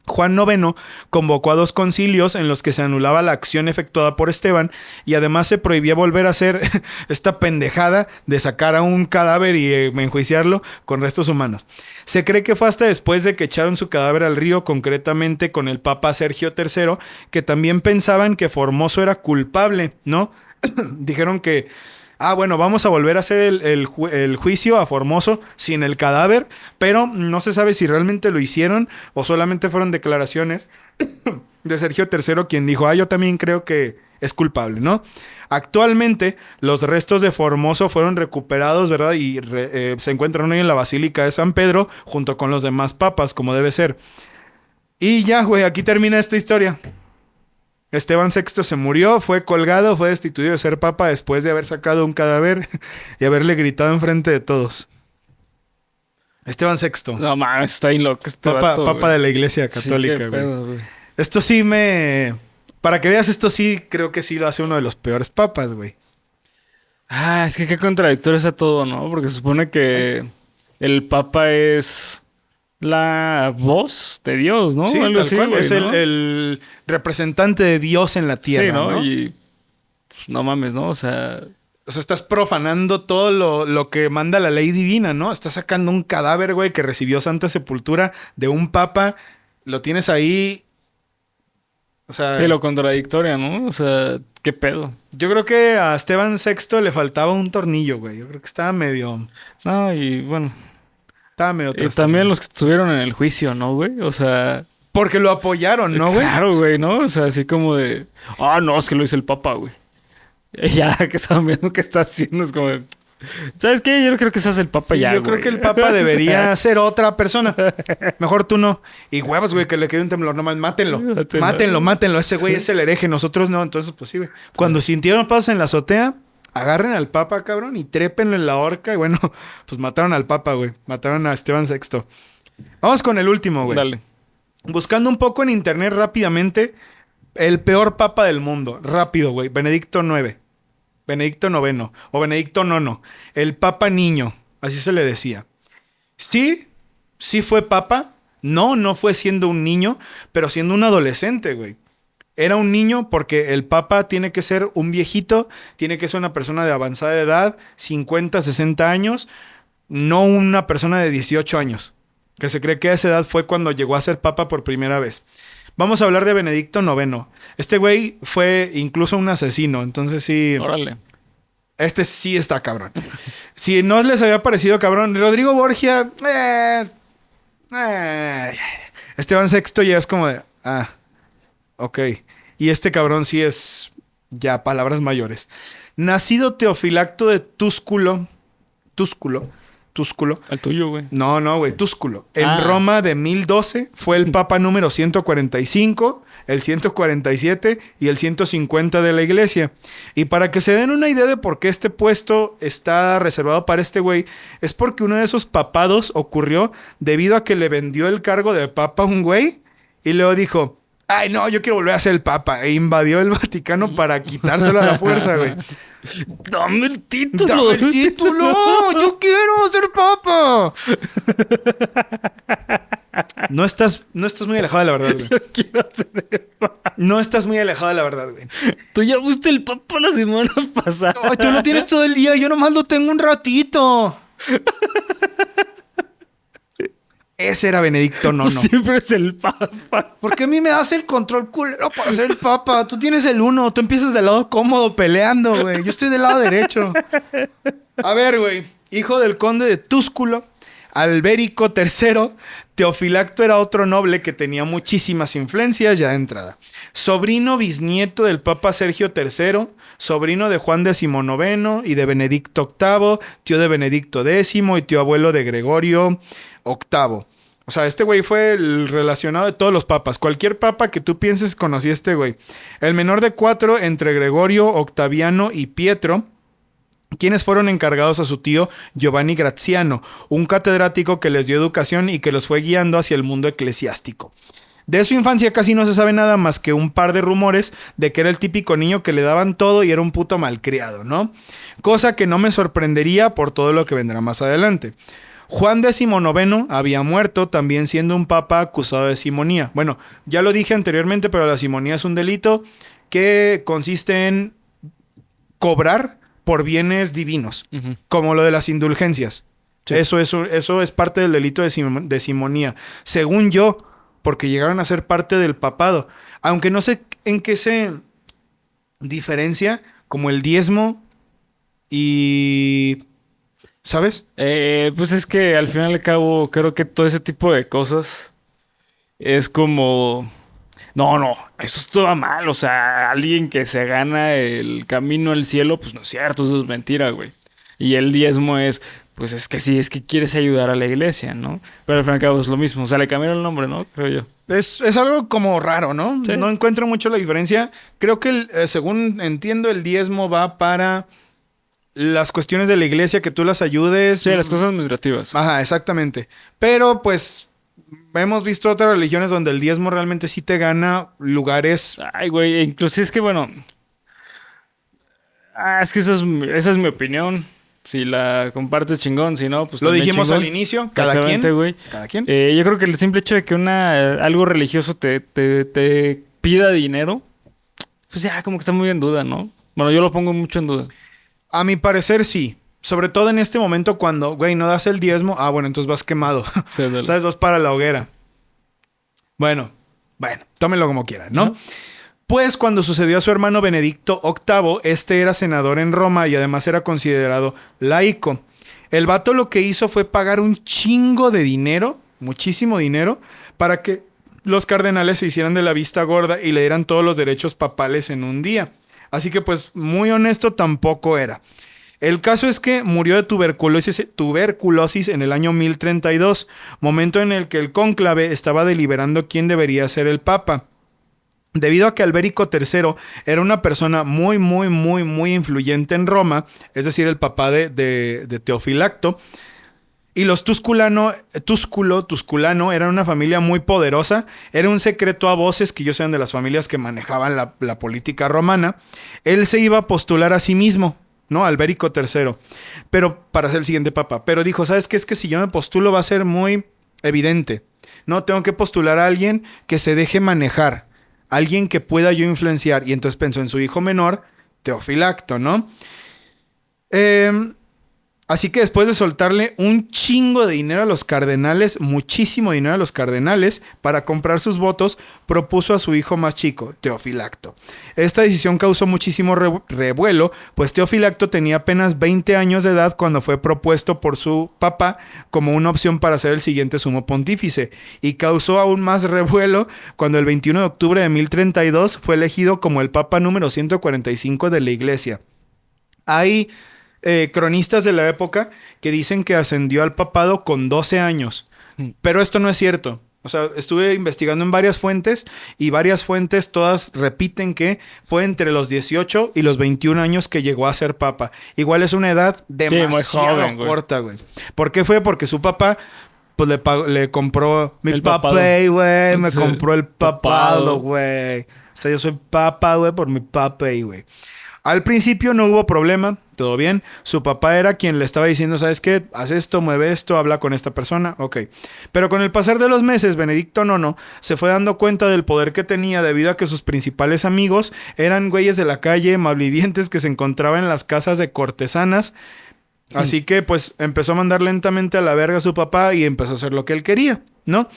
Juan IX convocó a 2 concilios en los que se anulaba la acción efectuada por Esteban y además se prohibía volver a hacer esta pendejada de sacar a un cadáver y enjuiciarlo con restos humanos. Se cree que fue hasta después de que echaron su cadáver al río, concretamente con el Papa Sergio III, que también pensaban que Formoso era culpable, ¿no? Dijeron que... bueno, vamos a volver a hacer el juicio a Formoso sin el cadáver, pero no se sabe si realmente lo hicieron o solamente fueron declaraciones de Sergio III, quien dijo, yo también creo que es culpable, ¿no? Actualmente, los restos de Formoso fueron recuperados, ¿verdad? Y se encuentran hoy en la Basílica de San Pedro, junto con los demás papas, como debe ser. Y ya, güey, aquí termina esta historia. Esteban VI se murió, fue colgado, fue destituido de ser papa después de haber sacado un cadáver y haberle gritado enfrente de todos. Esteban VI. No mames, está bien loco este vato, papa de la Iglesia Católica, güey. Pedo, esto sí me... Para que veas, esto sí creo que sí lo hace uno de los peores papas, güey. Es que qué contradictorio está todo, ¿no? Porque se supone que el papa es... la voz de Dios, ¿no? Sí, algo tal así, cual. Es ¿no? el representante de Dios en la tierra, sí, ¿no? Y pues, no mames, ¿no? O sea, estás profanando todo lo que manda la ley divina, ¿no? Estás sacando un cadáver, güey, que recibió santa sepultura de un papa. Lo tienes ahí... O sea... Sí, lo contradictorio, ¿no? O sea, ¿qué pedo? Yo creo que a Esteban VI le faltaba un tornillo, güey. Yo creo que estaba medio... No, y bueno... Y también los que estuvieron en el juicio, ¿no, güey? O sea... Porque lo apoyaron, ¿no, güey? Claro, güey, ¿no? O sea, así como de... no, es que lo hizo el papa, güey. Y ya que estaban viendo qué está haciendo, es como... ¿Sabes qué? Yo no creo que seas el papa ya, yo creo que el papa debería ser otra persona. Mejor tú no. Y huevos, güey, que le quede un temblor. Nomás mátenlo. Mátenlo. Ese güey es el hereje. Nosotros no. Entonces, pues sí, güey. Cuando sintieron pasos en la azotea... Agarren al papa, cabrón, y trépenlo en la horca. Y bueno, pues mataron al papa, güey. Mataron a Esteban VI. Vamos con el último, güey. Dale. Buscando un poco en internet rápidamente, el peor papa del mundo. Rápido, güey. Benedicto IX. Benedicto IX. O Benedicto IX. El papa niño. Así se le decía. Sí fue papa. No fue siendo un niño, pero siendo un adolescente, güey. Era un niño porque el papa tiene que ser un viejito, tiene que ser una persona de avanzada edad, 50, 60 años, no una persona de 18 años, que se cree que a esa edad fue cuando llegó a ser papa por primera vez. Vamos a hablar de Benedicto IX. Este güey fue incluso un asesino, entonces sí... Órale. Este sí está cabrón. Si no les había parecido cabrón, Rodrigo Borgia... Esteban VI ya es como de... Ok. Y este cabrón sí es ya palabras mayores. Nacido Teofilacto de Túsculo. El tuyo, güey. No, güey. Túsculo. En Roma de 1012 fue el papa número 145, el 147 y el 150 de la iglesia. Y para que se den una idea de por qué este puesto está reservado para este güey, es porque uno de esos papados ocurrió debido a que le vendió el cargo de papa a un güey y luego dijo... no, yo quiero volver a ser el papa. E invadió el Vaticano para quitárselo a la fuerza, güey. ¡Dame el título! ¡Dame el título! ¡Yo quiero ser papa! No estás muy alejado de la verdad, güey. Yo quiero ser el papa. No estás muy alejado de la verdad, güey. Tú ya fuiste el papa la semana pasada. Ay, tú lo tienes todo el día. Yo nomás lo tengo un ratito. Ese era Benedicto IX. Tú siempre es el papa. ¿Por qué a mí me das el control culero para ser el papa? Tú tienes el 1. Tú empiezas del lado cómodo peleando, güey. Yo estoy del lado derecho. A ver, güey. Hijo del conde de Túsculo, Albérico III, Teofilacto era otro noble que tenía muchísimas influencias ya de entrada. Sobrino bisnieto del Papa Sergio III, sobrino de Juan XIX y de Benedicto VIII, tío de Benedicto X y tío abuelo de Gregorio VIII. O sea, este güey fue el relacionado de todos los papas. Cualquier papa que tú pienses conocía a este güey. El menor de 4 entre Gregorio, Octaviano y Pietro, quienes fueron encargados a su tío Giovanni Graziano, un catedrático que les dio educación y que los fue guiando hacia el mundo eclesiástico. De su infancia casi no se sabe nada más que un par de rumores de que era el típico niño que le daban todo y era un puto malcriado, ¿no? Cosa que no me sorprendería por todo lo que vendrá más adelante. Juan XIX había muerto, también siendo un papa acusado de simonía. Bueno, ya lo dije anteriormente, pero la simonía es un delito que consiste en cobrar por bienes divinos, como lo de las indulgencias. Sí. Eso es parte del delito de simonía. Según yo, porque llegaron a ser parte del papado. Aunque no sé en qué se diferencia, como el diezmo y... ¿Sabes? Pues es que al final y al cabo creo que todo ese tipo de cosas es como... No, eso estuvo mal. O sea, alguien que se gana el camino al cielo, pues no es cierto, eso es mentira, güey. Y el diezmo es, pues es que sí, es que quieres ayudar a la iglesia, ¿no? Pero al fin y al cabo es lo mismo. O sea, le cambiaron el nombre, ¿no? Creo yo. Es algo como raro, ¿no? Sí. No encuentro mucho la diferencia. Creo que, según entiendo, el diezmo va para las cuestiones de la iglesia, que tú las ayudes. Sí, las cosas administrativas. Ajá, exactamente. Pero, pues... hemos visto otras religiones donde el diezmo realmente sí te gana lugares. Ay, güey, inclusive es que, bueno... es que esa es mi opinión. Si la compartes, chingón. Si no, pues... Lo dijimos chingón. Al inicio. Cada quien. Güey. Cada quien. Yo creo que el simple hecho de que algo religioso te pida dinero... Pues ya, como que está muy en duda, ¿no? Bueno, yo lo pongo mucho en duda. A mi parecer, sí. Sobre todo en este momento cuando, güey, no das el diezmo. Ah, bueno, entonces vas quemado. Sí, ¿sabes? Vas para la hoguera. Bueno, tómenlo como quieran, ¿no? Pues cuando sucedió a su hermano Benedicto VIII, este era senador en Roma y además era considerado laico. El vato lo que hizo fue pagar un chingo de dinero, muchísimo dinero, para que los cardenales se hicieran de la vista gorda y le dieran todos los derechos papales en un día. Así que, pues, muy honesto tampoco era. El caso es que murió de tuberculosis en el año 1032, momento en el que el cónclave estaba deliberando quién debería ser el papa. Debido a que Albérico III era una persona muy influyente en Roma, es decir, el papá de Teofilacto, y los Tusculano eran una familia muy poderosa. Era un secreto a voces que ellos eran de las familias que manejaban la política romana. Él se iba a postular a sí mismo, ¿no? Albérico III, pero para ser el siguiente papa. Pero dijo, ¿sabes qué? Es que si yo me postulo va a ser muy evidente. No, tengo que postular a alguien que se deje manejar, alguien que pueda yo influenciar. Y entonces pensó en su hijo menor, Teofilacto, ¿no? Así que después de soltarle un chingo de dinero a los cardenales, muchísimo dinero a los cardenales, para comprar sus votos, propuso a su hijo más chico, Teofilacto. Esta decisión causó muchísimo revuelo, pues Teofilacto tenía apenas 20 años de edad cuando fue propuesto por su papá como una opción para ser el siguiente sumo pontífice, y causó aún más revuelo cuando el 21 de octubre de 1032 fue elegido como el papa número 145 de la iglesia. Hay cronistas de la época que dicen que ascendió al papado con 12 años. Pero esto no es cierto. O sea, estuve investigando en varias fuentes y varias fuentes todas repiten que fue entre los 18 y los 21 años que llegó a ser papa. Igual es una edad demasiado corta, güey. ¿Por qué fue? Porque su papá pues le compró mi papá, güey. Me compró el papado, güey. O sea, yo soy papa, güey, por mi papá, güey. Al principio no hubo problema, todo bien. Su papá era quien le estaba diciendo, ¿sabes qué? Haz esto, mueve esto, habla con esta persona. Ok. Pero con el pasar de los meses, Benedicto IX se fue dando cuenta del poder que tenía debido a que sus principales amigos eran güeyes de la calle, malvivientes que se encontraban en las casas de cortesanas. Así que, pues, empezó a mandar lentamente a la verga a su papá y empezó a hacer lo que él quería. ¿no?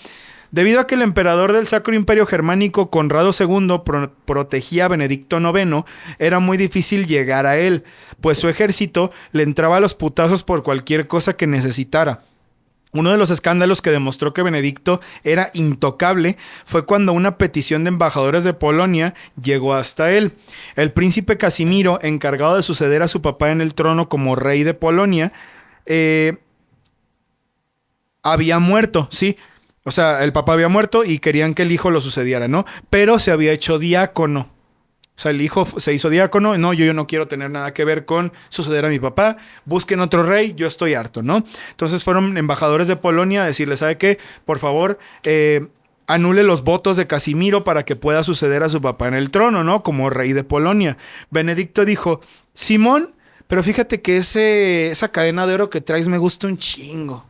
Debido a que el emperador del Sacro Imperio Germánico, Conrado II, protegía a Benedicto IX, era muy difícil llegar a él, pues su ejército le entraba a los putazos por cualquier cosa que necesitara. Uno de los escándalos que demostró que Benedicto era intocable fue cuando una petición de embajadores de Polonia llegó hasta él. El príncipe Casimiro, encargado de suceder a su papá en el trono como rey de Polonia, había muerto, sí. O sea, el papá había muerto y querían que el hijo lo sucediera, ¿no? Pero se había hecho diácono. O sea, el hijo se hizo diácono. No, yo no quiero tener nada que ver con suceder a mi papá. Busquen otro rey, yo estoy harto, ¿no? Entonces fueron embajadores de Polonia a decirle, ¿sabe qué? Por favor, anule los votos de Casimiro para que pueda suceder a su papá en el trono, ¿no? Como rey de Polonia. Benedicto dijo, Simón, pero fíjate que esa cadena de oro que traes me gusta un chingo.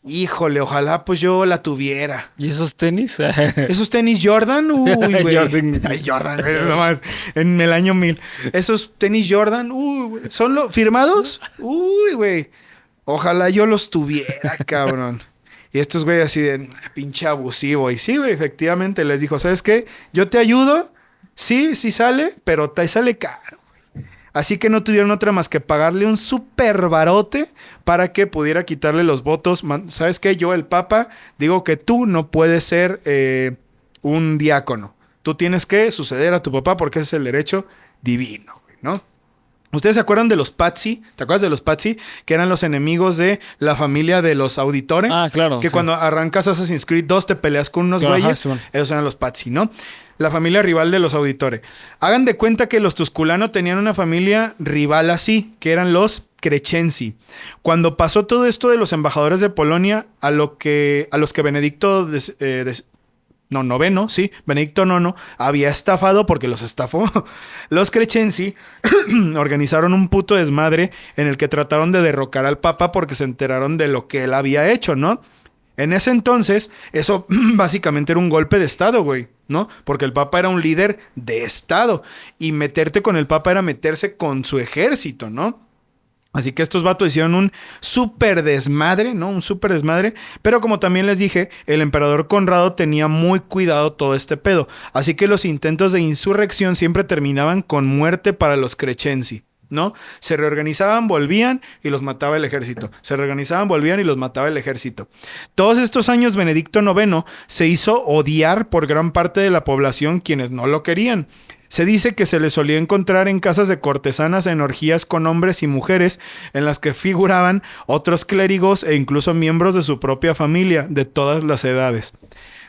Híjole, ojalá pues yo la tuviera. ¿Y esos tenis? ¿Esos tenis Jordan? Uy, güey. Ay, Jordan, güey, nomás. En el año 1000. ¿Esos tenis Jordan? Uy, güey. ¿Son firmados? Uy, güey. Ojalá yo los tuviera, cabrón. Y estos güey así de pinche abusivo. Y sí, güey, efectivamente les dijo, ¿sabes qué? Yo te ayudo. Sí, sí sale, pero te sale caro. Así que no tuvieron otra más que pagarle un súper barote para que pudiera quitarle los votos. ¿Sabes qué? Yo, el Papa, digo que tú no puedes ser un diácono. Tú tienes que suceder a tu papá porque ese es el derecho divino, ¿no? ¿Ustedes se acuerdan de los Pazzi? ¿Te acuerdas de los Pazzi? Que eran los enemigos de la familia de los Auditore. Ah, claro. Que sí. Cuando arrancas Assassin's Creed 2 te peleas con unos güeyes. Ajá, sí, bueno. Esos eran los Pazzi, ¿no? La familia rival de los Auditore. Hagan de cuenta que los Tusculano tenían una familia rival así, que eran los Crescenzi. Cuando pasó todo esto de los embajadores de Polonia, a los que Benedicto Benedicto IX había estafado porque los estafó. Los Crescenzi organizaron un puto desmadre en el que trataron de derrocar al Papa porque se enteraron de lo que él había hecho, ¿no? En ese entonces, eso básicamente era un golpe de Estado, güey, ¿no? Porque el Papa era un líder de Estado y meterte con el Papa era meterse con su ejército, ¿no? Así que estos vatos hicieron un súper desmadre, ¿no? Un súper desmadre. Pero como también les dije, el emperador Conrado tenía muy cuidado todo este pedo. Así que los intentos de insurrección siempre terminaban con muerte para los Crescenzi, ¿no? Se reorganizaban, volvían y los mataba el ejército. Se reorganizaban, volvían y los mataba el ejército. Todos estos años Benedicto IX se hizo odiar por gran parte de la población quienes no lo querían. Se dice que se le solía encontrar en casas de cortesanas en orgías con hombres y mujeres en las que figuraban otros clérigos e incluso miembros de su propia familia de todas las edades.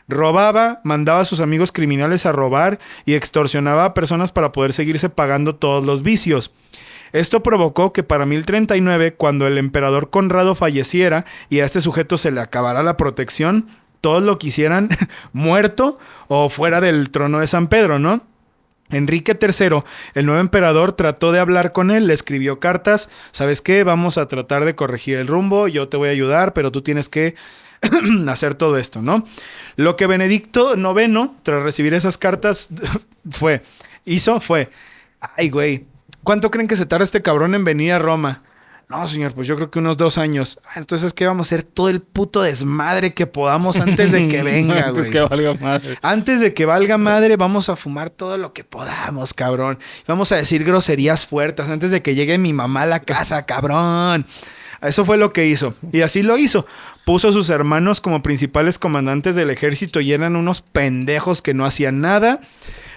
Robaba, mandaba a sus amigos criminales a robar y extorsionaba a personas para poder seguirse pagando todos los vicios. Esto provocó que para 1039, cuando el emperador Conrado falleciera y a este sujeto se le acabara la protección, todos lo quisieran muerto o fuera del trono de San Pedro, ¿no? Enrique III, el nuevo emperador, trató de hablar con él, le escribió cartas. ¿Sabes qué? Vamos a tratar de corregir el rumbo, yo te voy a ayudar, pero tú tienes que hacer todo esto, ¿no? Lo que Benedicto IX, tras recibir esas cartas, fue, ay, güey, ¿cuánto creen que se tarda este cabrón en venir a Roma? No, señor, pues yo creo que unos 2 años. Entonces, ¿qué vamos a hacer? Todo el puto desmadre que podamos antes de que venga, güey. Antes que valga madre. Antes de que valga madre, vamos a fumar todo lo que podamos, cabrón. Vamos a decir groserías fuertes antes de que llegue mi mamá a la casa, cabrón. Eso fue lo que hizo. Y así lo hizo. Puso a sus hermanos como principales comandantes del ejército y eran unos pendejos que no hacían nada.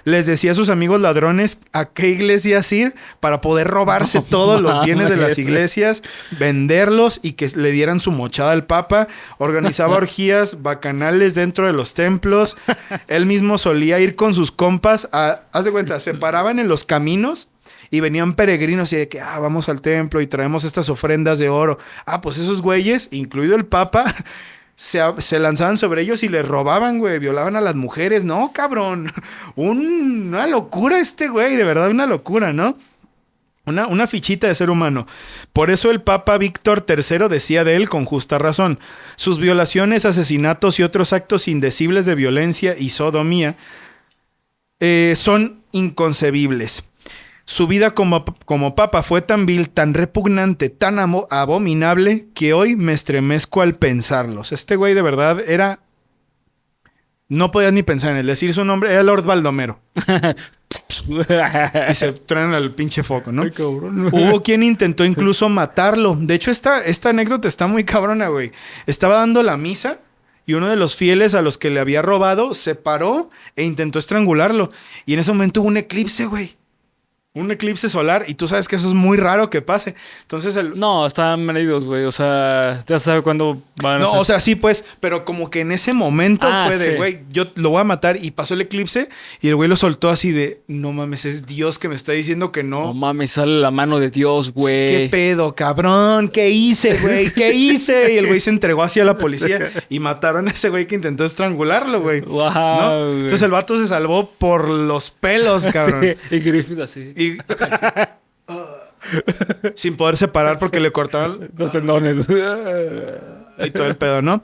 Les decía a sus amigos ladrones a qué iglesias ir para poder robarse todos los bienes de las iglesias, venderlos y que le dieran su mochada al Papa. Organizaba orgías bacanales dentro de los templos. Él mismo solía ir con sus compas haz de cuenta, se paraban en los caminos y venían peregrinos y de que, vamos al templo y traemos estas ofrendas de oro. Pues esos güeyes, incluido el Papa, se lanzaban sobre ellos y les robaban, güey. Violaban a las mujeres. No, cabrón. Una locura este güey. De verdad, una locura, ¿no? Una fichita de ser humano. Por eso el Papa Víctor III decía de él con justa razón: sus violaciones, asesinatos y otros actos indecibles de violencia y sodomía son inconcebibles. Su vida como papa fue tan vil, tan repugnante, tan abominable, que hoy me estremezco al pensarlos. Este güey de verdad era No podías ni pensar en él. Decir su nombre era Lord Baldomero. Y se traen al pinche foco, ¿no? Ay, cabrón. Hubo quien intentó incluso matarlo. De hecho, esta anécdota está muy cabrona, güey. Estaba dando la misa y uno de los fieles a los que le había robado se paró e intentó estrangularlo. Y en ese momento hubo un eclipse, güey. Un eclipse solar. Y tú sabes que eso es muy raro que pase. Entonces No, están medidos, güey. O sea, ya sabes cuándo van a No, ser. o sea, sí, pues, pero como que en ese momento fue de, sí. güey, yo lo voy a matar y pasó el eclipse y el güey lo soltó así de, no mames, es Dios que me está diciendo que no. No mames, sale la mano de Dios, güey. ¿Qué pedo, cabrón? ¿Qué hice, güey? ¿Qué hice? Y el güey se entregó hacia la policía y mataron a ese güey que intentó estrangularlo, güey. Wow, ¿No? güey. Entonces el vato se salvó por los pelos, cabrón. Sí, y Griffith así. Y sin poder separar porque le cortaron Los tendones. y todo el pedo, ¿no?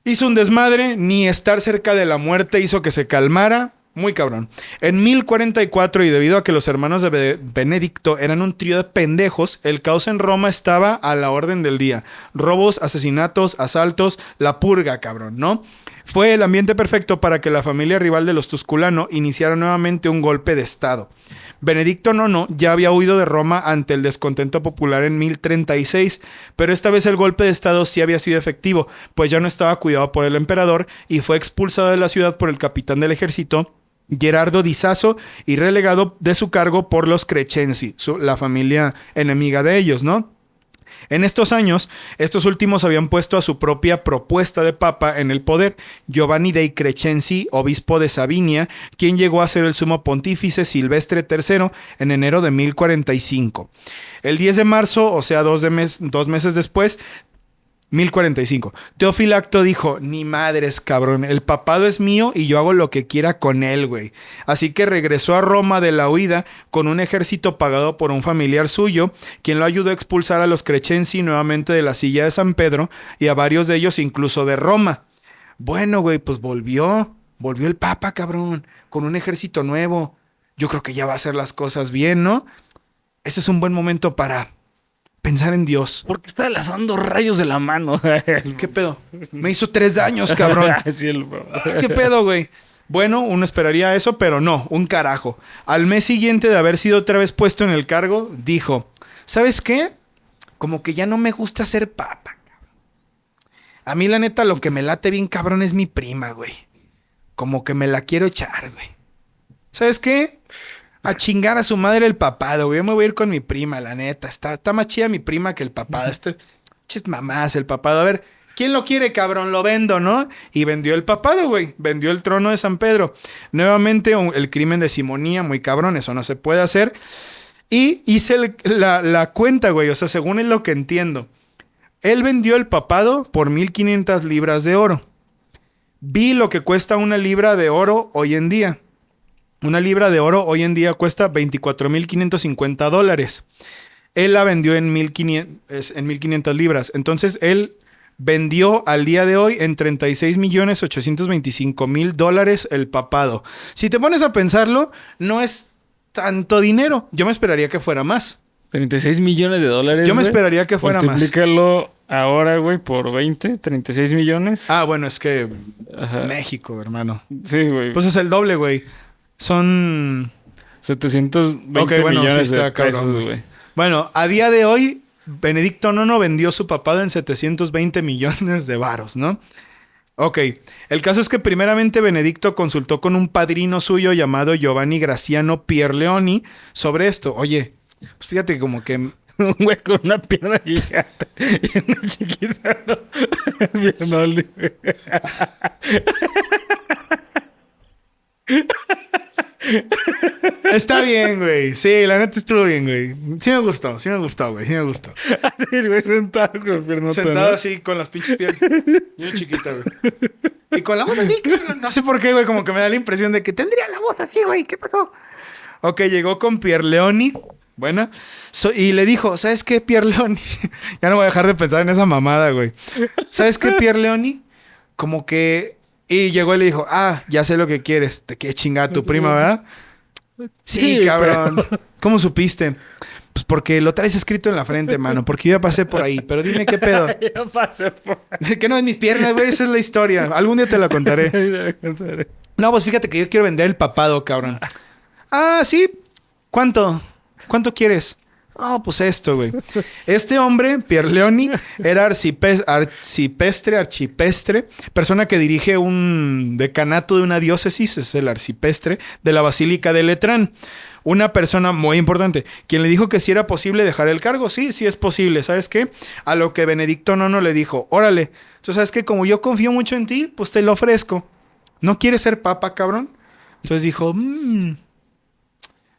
Hizo un desmadre, ni estar cerca de la muerte hizo que se calmara. Muy cabrón. En 1044, y debido a que los hermanos de Benedicto eran un trío de pendejos, el caos en Roma estaba a la orden del día. Robos, asesinatos, asaltos, la purga, cabrón, ¿no? Fue el ambiente perfecto para que la familia rival de los Tusculano iniciara nuevamente un golpe de estado. Benedicto IX ya había huido de Roma ante el descontento popular en 1036, pero esta vez el golpe de estado sí había sido efectivo, pues ya no estaba cuidado por el emperador y fue expulsado de la ciudad por el capitán del ejército, Gerardo di Sasso, y relegado de su cargo por los Crescenzi, la familia enemiga de ellos, ¿no? En estos años, estos últimos habían puesto a su propia propuesta de papa en el poder, Giovanni dei Crescenzi, obispo de Sabinia, quien llegó a ser el sumo pontífice Silvestre III en enero de 1045. El 10 de marzo, o sea, 2 meses después, 1045. Teofilacto dijo, ni madres, cabrón, el papado es mío y yo hago lo que quiera con él, güey. Así que regresó a Roma de la huida con un ejército pagado por un familiar suyo, quien lo ayudó a expulsar a los Crescenzi nuevamente de la silla de San Pedro y a varios de ellos incluso de Roma. Bueno, güey, pues volvió el papa, cabrón, con un ejército nuevo. Yo creo que ya va a hacer las cosas bien, ¿no? Ese es un buen momento para pensar en Dios. ¿Por qué está lanzando rayos de la mano? ¿Qué pedo? Me hizo 3 daños, cabrón. Sí, ¿Qué pedo, güey? Bueno, uno esperaría eso, pero no, un carajo. Al mes siguiente de haber sido otra vez puesto en el cargo, dijo, ¿sabes qué? Como que ya no me gusta ser papa. A mí, la neta, lo que me late bien, cabrón, es mi prima, güey. Como que me la quiero echar, güey. ¿Sabes qué? A chingar a su madre el papado, güey. Yo me voy a ir con mi prima, la neta. Está más chida mi prima que el papado. Ches mamás, el papado. A ver, ¿quién lo quiere, cabrón? Lo vendo, ¿no? Y vendió el papado, güey. Vendió el trono de San Pedro. Nuevamente, el crimen de simonía, muy cabrón. Eso no se puede hacer. Y hice la cuenta, güey. O sea, según es lo que entiendo. Él vendió el papado por 1,500 libras de oro. Vi lo que cuesta una libra de oro hoy en día. Una libra de oro hoy en día cuesta $24,550. Él la vendió en 1,500 libras. Entonces, él vendió al día de hoy en $36,825,000 el papado. Si te pones a pensarlo, no es tanto dinero. Yo me esperaría que fuera más. 36 millones de dólares. Yo me güey. esperaría que fuera más. Multiplícalo ahora, güey, por 20, 36 millones. Ah, bueno, es que Ajá. México, hermano. Sí, güey. Pues es el doble, güey. Son 720 Ok, bueno, millones sí está de cabrón, pesos, güey. güey. Bueno, a día de hoy, Benedicto IX vendió su papado en 720 millones de varos, ¿no? Ok, el caso es que primeramente Benedicto consultó con un padrino suyo llamado Giovanni Graziano Pierleoni sobre esto. Oye, pues fíjate que como que... Un güey con una pierna gigante y una chiquita, ¿no? Bien oli, güey. Está bien, güey. Sí, la neta estuvo bien, güey. Sí me gustó, güey. Sí me gustó. Así, el güey sentado con el piernota, Sentado ¿no? así con las pinches piernas. Bien chiquita, güey. Y con la voz así, cabrón. No sé por qué, güey. Como que me da la impresión de que tendría la voz así, güey. ¿Qué pasó? Ok, llegó con Pierleoni. Buena. Y le dijo, ¿sabes qué, Pierleoni? Ya no voy a dejar de pensar en esa mamada, güey. ¿Sabes qué, Pierleoni? Como que... Y llegó y le dijo, ya sé lo que quieres. Te quieres chingar a tu prima, ¿verdad? Sí, cabrón. ¿Cómo supiste? Pues porque lo traes escrito en la frente, mano. Porque yo ya pasé por ahí. Pero dime qué pedo. Yo pasé por ahí. Que no es mis piernas, güey. Esa es la historia. Algún día te la contaré. No, pues fíjate que yo quiero vender el papado, cabrón. Ah, sí. ¿Cuánto? ¿Cuánto quieres? Oh, pues esto, güey. Este hombre, Pierleoni, era archipestre, persona que dirige un decanato de una diócesis, es el arcipestre, de la Basílica de Letrán. Una persona muy importante, quien le dijo que si era posible dejar el cargo. Sí, sí es posible. ¿Sabes qué? A lo que Benedicto IX le dijo, órale, entonces, ¿sabes qué? Como yo confío mucho en ti, pues te lo ofrezco. ¿No quieres ser papa, cabrón? Entonces dijo,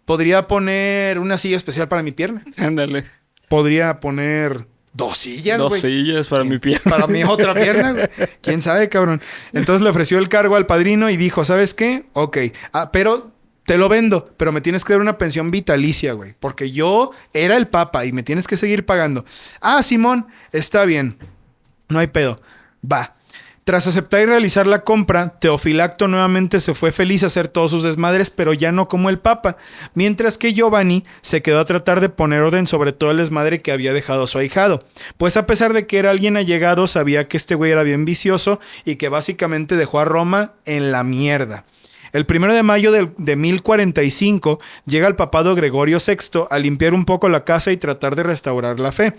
podría poner una silla especial para mi pierna. Ándale. Podría poner 2 sillas, güey. 2 sillas para mi pierna. Para mi otra pierna, güey. ¿Quién sabe, cabrón? Entonces le ofreció el cargo al padrino y dijo, ¿sabes qué? Ok, pero te lo vendo, pero me tienes que dar una pensión vitalicia, güey. Porque yo era el papa y me tienes que seguir pagando. Ah, Simón, está bien. No hay pedo. Va. Tras aceptar y realizar la compra, Teofilacto nuevamente se fue feliz a hacer todos sus desmadres, pero ya no como el Papa, mientras que Giovanni se quedó a tratar de poner orden sobre todo el desmadre que había dejado su ahijado. Pues a pesar de que era alguien allegado, sabía que este güey era bien vicioso y que básicamente dejó a Roma en la mierda. El 1 de mayo de 1045 llega el papado Gregorio VI a limpiar un poco la casa y tratar de restaurar la fe.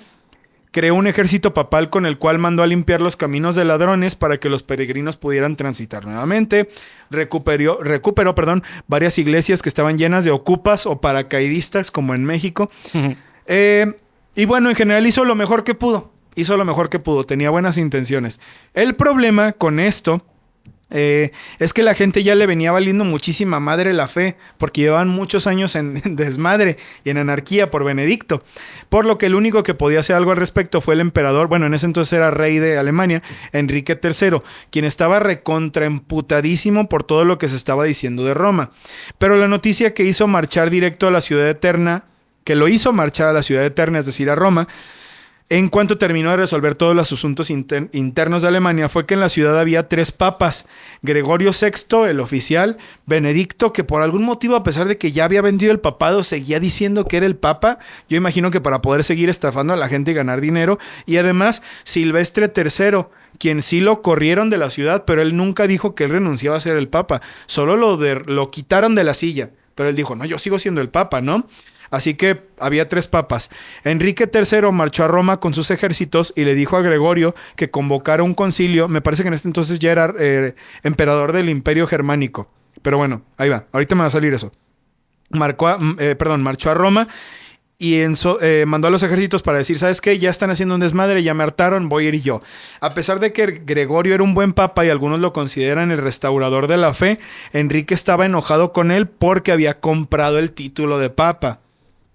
Creó un ejército papal con el cual mandó a limpiar los caminos de ladrones para que los peregrinos pudieran transitar nuevamente. Recuperó, varias iglesias que estaban llenas de ocupas o paracaidistas, como en México. Y bueno, en general hizo lo mejor que pudo. Tenía buenas intenciones. El problema con esto es que la gente ya le venía valiendo muchísima madre la fe, porque llevaban muchos años en desmadre y en anarquía por Benedicto, por lo que el único que podía hacer algo al respecto fue el emperador, bueno, en ese entonces era rey de Alemania, Enrique III, quien estaba recontraemputadísimo por todo lo que se estaba diciendo de Roma. Pero la noticia que hizo marchar directo a la ciudad eterna, que lo hizo marchar a la ciudad eterna, es decir, a Roma, en cuanto terminó de resolver todos los asuntos internos de Alemania, fue que en la ciudad había 3 papas. Gregorio VI, el oficial, Benedicto, que por algún motivo, a pesar de que ya había vendido el papado, seguía diciendo que era el papa. Yo imagino que para poder seguir estafando a la gente y ganar dinero. Y además, Silvestre III, quien sí lo corrieron de la ciudad, pero él nunca dijo que él renunciaba a ser el papa. Solo lo quitaron de la silla. Pero él dijo, no, yo sigo siendo el papa, ¿no? Así que había 3 papas. Enrique III marchó a Roma con sus ejércitos y le dijo a Gregorio que convocara un concilio. Me parece que en este entonces ya era emperador del Imperio Germánico. Pero bueno, ahí va. Ahorita me va a salir eso. Marchó a Roma y mandó a los ejércitos para decir, ¿sabes qué? Ya están haciendo un desmadre, ya me hartaron, voy a ir yo. A pesar de que Gregorio era un buen papa y algunos lo consideran el restaurador de la fe, Enrique estaba enojado con él porque había comprado el título de papa.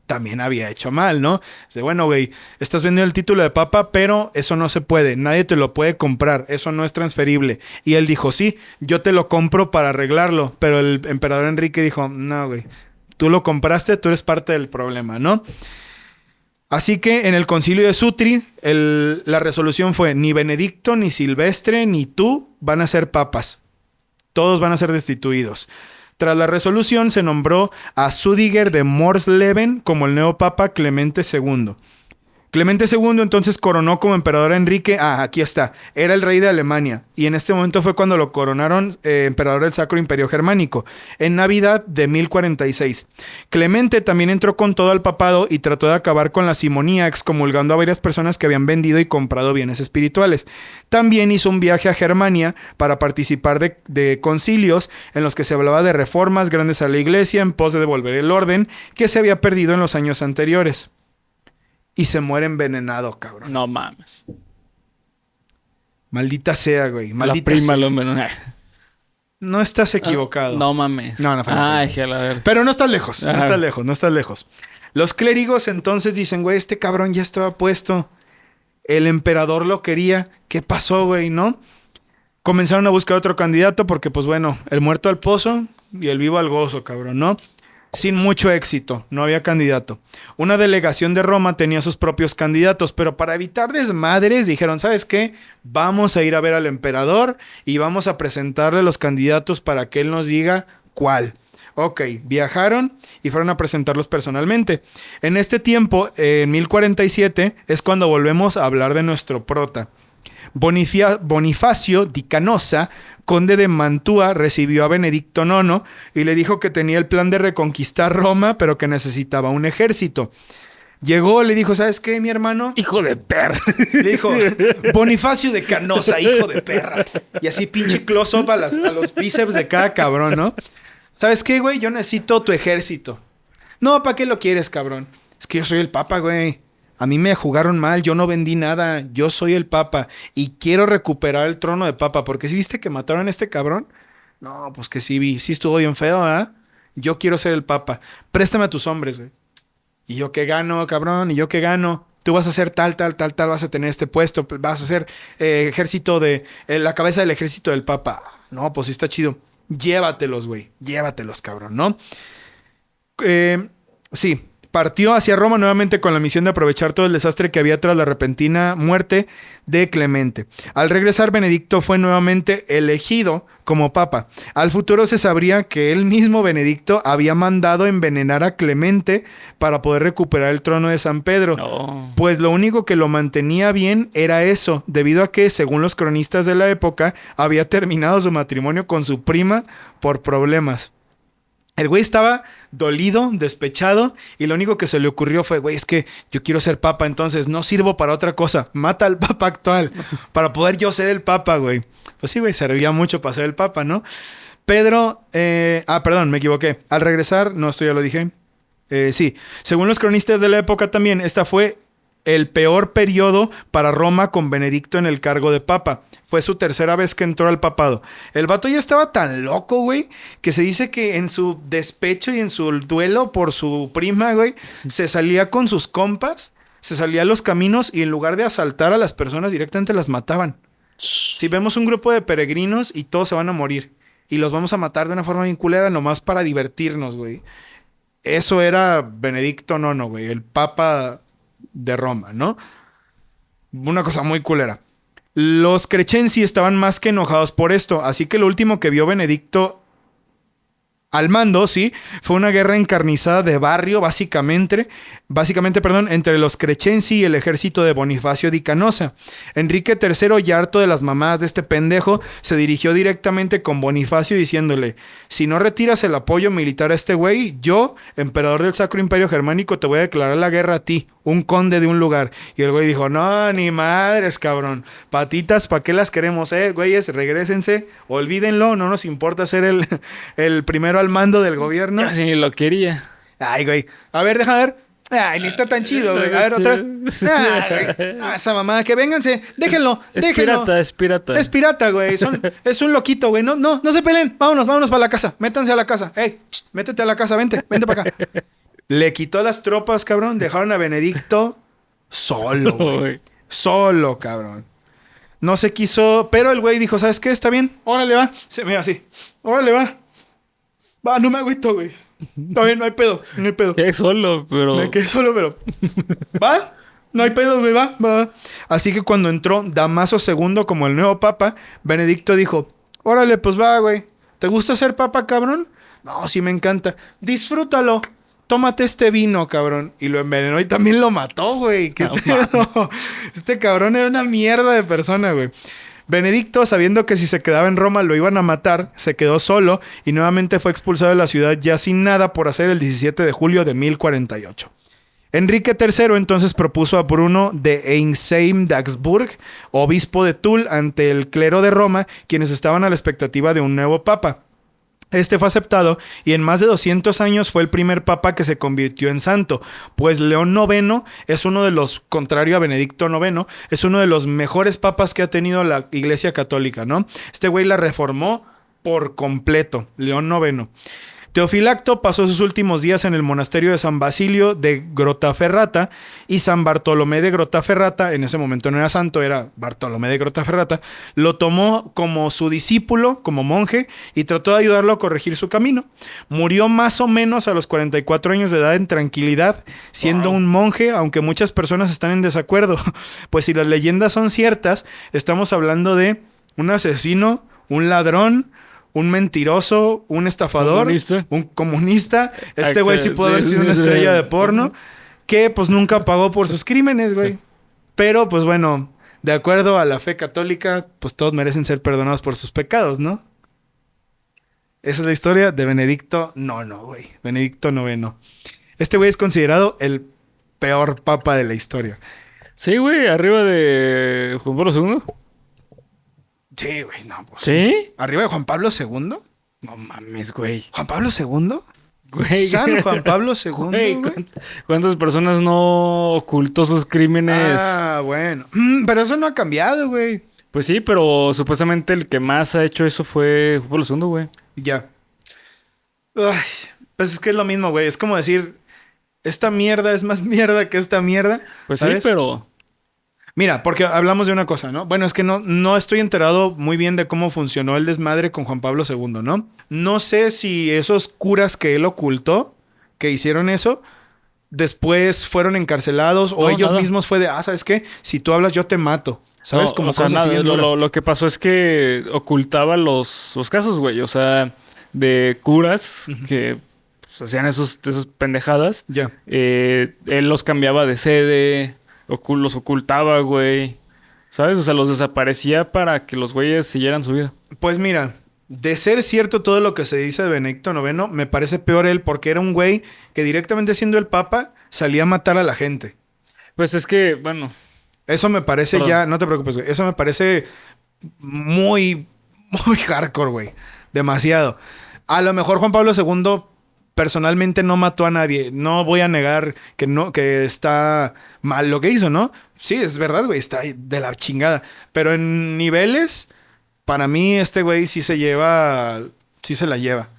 También había hecho mal, ¿no? Dice, bueno, güey, estás vendiendo el título de papa, pero eso no se puede. Nadie te lo puede comprar. Eso no es transferible. Y él dijo, sí, yo te lo compro para arreglarlo. Pero el emperador Enrique dijo, no, güey, tú lo compraste, tú eres parte del problema, ¿no? Así que en el concilio de Sutri, la resolución fue, ni Benedicto, ni Silvestre, ni tú van a ser papas. Todos van a ser destituidos. Tras la resolución se nombró a Sudiger de Morsleben como el nuevo papa Clemente II. Clemente II entonces coronó como emperador a Enrique. Aquí está. Era el rey de Alemania. Y en este momento fue cuando lo coronaron emperador del Sacro Imperio Germánico. En Navidad de 1046. Clemente también entró con todo al papado y trató de acabar con la simonía, excomulgando a varias personas que habían vendido y comprado bienes espirituales. También hizo un viaje a Germania para participar de concilios en los que se hablaba de reformas grandes a la iglesia en pos de devolver el orden que se había perdido en los años anteriores. Y se muere envenenado, cabrón. No mames. Maldita sea, güey. Maldita la prima sea. lo envenenó. No estás equivocado. No mames. No fue la Ay, que a la ver. Pero no estás lejos. No estás lejos. Los clérigos entonces dicen, güey, este cabrón ya estaba puesto. El emperador lo quería. ¿Qué pasó, güey? ¿No? Comenzaron a buscar otro candidato porque, pues bueno, el muerto al pozo y el vivo al gozo, cabrón, ¿no? Sin mucho éxito, no había candidato. Una delegación de Roma tenía sus propios candidatos, pero para evitar desmadres dijeron, ¿sabes qué? Vamos a ir a ver al emperador y vamos a presentarle los candidatos para que él nos diga cuál. Ok, viajaron y fueron a presentarlos personalmente. En este tiempo, en 1047, es cuando volvemos a hablar de nuestro prota. Bonifacio di Canosa, conde de Mantua, recibió a Benedicto IX y le dijo que tenía el plan de reconquistar Roma, pero que necesitaba un ejército. Llegó, le dijo, ¿sabes qué, mi hermano? Hijo de perra. Le dijo, Bonifacio de Canosa, hijo de perra. Y así pinche close-up a los bíceps de cada cabrón, ¿no? ¿Sabes qué, güey? Yo necesito tu ejército. No, ¿para qué lo quieres, cabrón? Es que yo soy el papa, güey. A mí me jugaron mal, yo no vendí nada. Yo soy el papa y quiero recuperar el trono de papa. Porque si viste que mataron a este cabrón, no, pues que sí vi. Sí estuvo bien feo, ¿ah? Yo quiero ser el papa. Préstame a tus hombres, güey. ¿Y yo qué gano, cabrón? ¿Y yo qué gano? Tú vas a hacer tal, vas a tener este puesto, vas a ser ejército de... la cabeza del ejército del papa. No, pues sí está chido. Llévatelos, güey. Llévatelos, cabrón, ¿no? Sí. Partió hacia Roma nuevamente con la misión de aprovechar todo el desastre que había tras la repentina muerte de Clemente. Al regresar, Benedicto fue nuevamente elegido como papa. Al futuro se sabría que él mismo, Benedicto, había mandado envenenar a Clemente para poder recuperar el trono de San Pedro. No. Pues lo único que lo mantenía bien era eso, debido a que, según los cronistas de la época, había terminado su matrimonio con su prima por problemas. El güey estaba dolido, despechado, y lo único que se le ocurrió fue, güey, es que yo quiero ser papa, entonces no sirvo para otra cosa. Mata al papa actual para poder yo ser el papa, güey. Pues sí, güey, servía mucho para ser el papa, ¿no? Pedro, perdón, me equivoqué. Al regresar, no, esto ya lo dije. Sí, según los cronistas de la época también, esta fue el peor periodo para Roma con Benedicto en el cargo de papa. Fue su tercera vez que entró al papado. El vato ya estaba tan loco, güey, que se dice que en su despecho y en su duelo por su prima, güey, se salía con sus compas, se salía a los caminos y en lugar de asaltar a las personas directamente las mataban. Si vemos un grupo de peregrinos y todos se van a morir y los vamos a matar de una forma bien culera nomás para divertirnos, güey. Eso era Benedicto IX, güey, el papa de Roma, ¿no? Una cosa muy culera. Los Crescenzi estaban más que enojados por esto, así que lo último que vio Benedicto al mando, sí, fue una guerra encarnizada de barrio, básicamente, entre los Crescenzi y el ejército de Bonifacio di Canosa. Enrique III, ya harto de las mamadas de este pendejo, se dirigió directamente con Bonifacio diciéndole, si no retiras el apoyo militar a este güey, yo, emperador del Sacro Imperio Germánico, te voy a declarar la guerra a ti, un conde de un lugar. Y el güey dijo, no, ni madres, cabrón. Patitas, ¿para qué las queremos, güeyes? Regrésense, olvídenlo, no nos importa ser el primero al mando del gobierno. Yo sí lo quería. Ay, güey. A ver, deja ver. Ay, ni está tan chido, güey. A ver, otra vez. Esa mamada, que vénganse. Déjenlo. Es pirata, es pirata. Es pirata, güey. Es un loquito, güey. No se peleen. Vámonos para la casa. Métanse a la casa. Ey, métete a la casa. Vente para acá. Le quitó las tropas, cabrón. Dejaron a Benedicto solo, güey. Solo, cabrón. No se quiso... Pero el güey dijo, ¿sabes qué? Está bien. Órale, va. Se me así. Órale, va. Va, no me agüito, güey. Está bien, no hay pedo. Me quedé solo, pero... ¿Va? No hay pedo, güey. Va. Así que cuando entró Damaso II como el nuevo papa, Benedicto dijo, órale, pues va, güey. ¿Te gusta ser papa, cabrón? No, sí me encanta. Disfrútalo. Tómate este vino, cabrón. Y lo envenenó y también lo mató, güey. ¿Qué pedo? Este cabrón era una mierda de persona, güey. Benedicto, sabiendo que si se quedaba en Roma lo iban a matar, se quedó solo y nuevamente fue expulsado de la ciudad ya sin nada por hacer el 17 de julio de 1048. Enrique III entonces propuso a Bruno de Einsheim de Augsburg, obispo de Toul, ante el clero de Roma, quienes estaban a la expectativa de un nuevo papa. Este fue aceptado y en más de 200 años fue el primer papa que se convirtió en santo, pues León IX es uno de los, contrario a Benedicto IX, es uno de los mejores papas que ha tenido la Iglesia Católica, ¿no? Este güey la reformó por completo, León IX. Teofilacto pasó sus últimos días en el monasterio de San Basilio de Grottaferrata y San Bartolomé de Grottaferrata, en ese momento no era santo, era Bartolomé de Grottaferrata, lo tomó como su discípulo, como monje, y trató de ayudarlo a corregir su camino. Murió más o menos a los 44 años de edad en tranquilidad, siendo un monje, aunque muchas personas están en desacuerdo. Pues si las leyendas son ciertas, estamos hablando de un asesino, un ladrón, un mentiroso, un estafador, un comunista. Este güey sí pudo haber sido una estrella de porno que pues nunca pagó por sus crímenes, güey. Pero pues bueno, de acuerdo a la fe católica, pues todos merecen ser perdonados por sus pecados, ¿no? Esa es la historia de Benedicto IX, güey. Benedicto IX. Este güey es considerado el peor papa de la historia. Sí, güey, arriba de Juan Pablo II. Sí, güey, no. Pues, ¿Sí? ¿Arriba de Juan Pablo II? No mames, güey. ¿Juan Pablo II? Güey. San Juan Pablo II, güey. ¿Cuántas personas no ocultó sus crímenes? Ah, bueno. Pero eso no ha cambiado, güey. Pues sí, pero supuestamente el que más ha hecho eso fue Juan Pablo II, güey. Ya. Ay, pues es que es lo mismo, güey. Es como decir, esta mierda es más mierda que esta mierda. Pues ¿sabes? sí, pero... Mira, porque hablamos de una cosa, ¿no? Bueno, es que no estoy enterado muy bien de cómo funcionó el desmadre con Juan Pablo II, ¿no? No sé si esos curas que él ocultó, que hicieron eso, después fueron encarcelados o ellos mismos fue de, ¿sabes qué? Si tú hablas yo te mato. ¿Sabes? No, como o sea, cosas nada, así bien lo que pasó es que ocultaba los casos, güey. O sea, de curas que pues, hacían esas pendejadas. Ya. Él los cambiaba de sede, los ocultaba, güey. ¿Sabes? O sea, los desaparecía para que los güeyes siguieran su vida. Pues mira, de ser cierto todo lo que se dice de Benedicto IX, me parece peor él porque era un güey que directamente siendo el papa salía a matar a la gente. Pues es que, bueno... Eso me parece ya... No te preocupes, güey. Eso me parece muy hardcore, güey. Demasiado. A lo mejor Juan Pablo II personalmente no mató a nadie. No voy a negar que está mal lo que hizo, ¿no? Sí, es verdad, güey. Está de la chingada. Pero en niveles, para mí este güey sí se la lleva.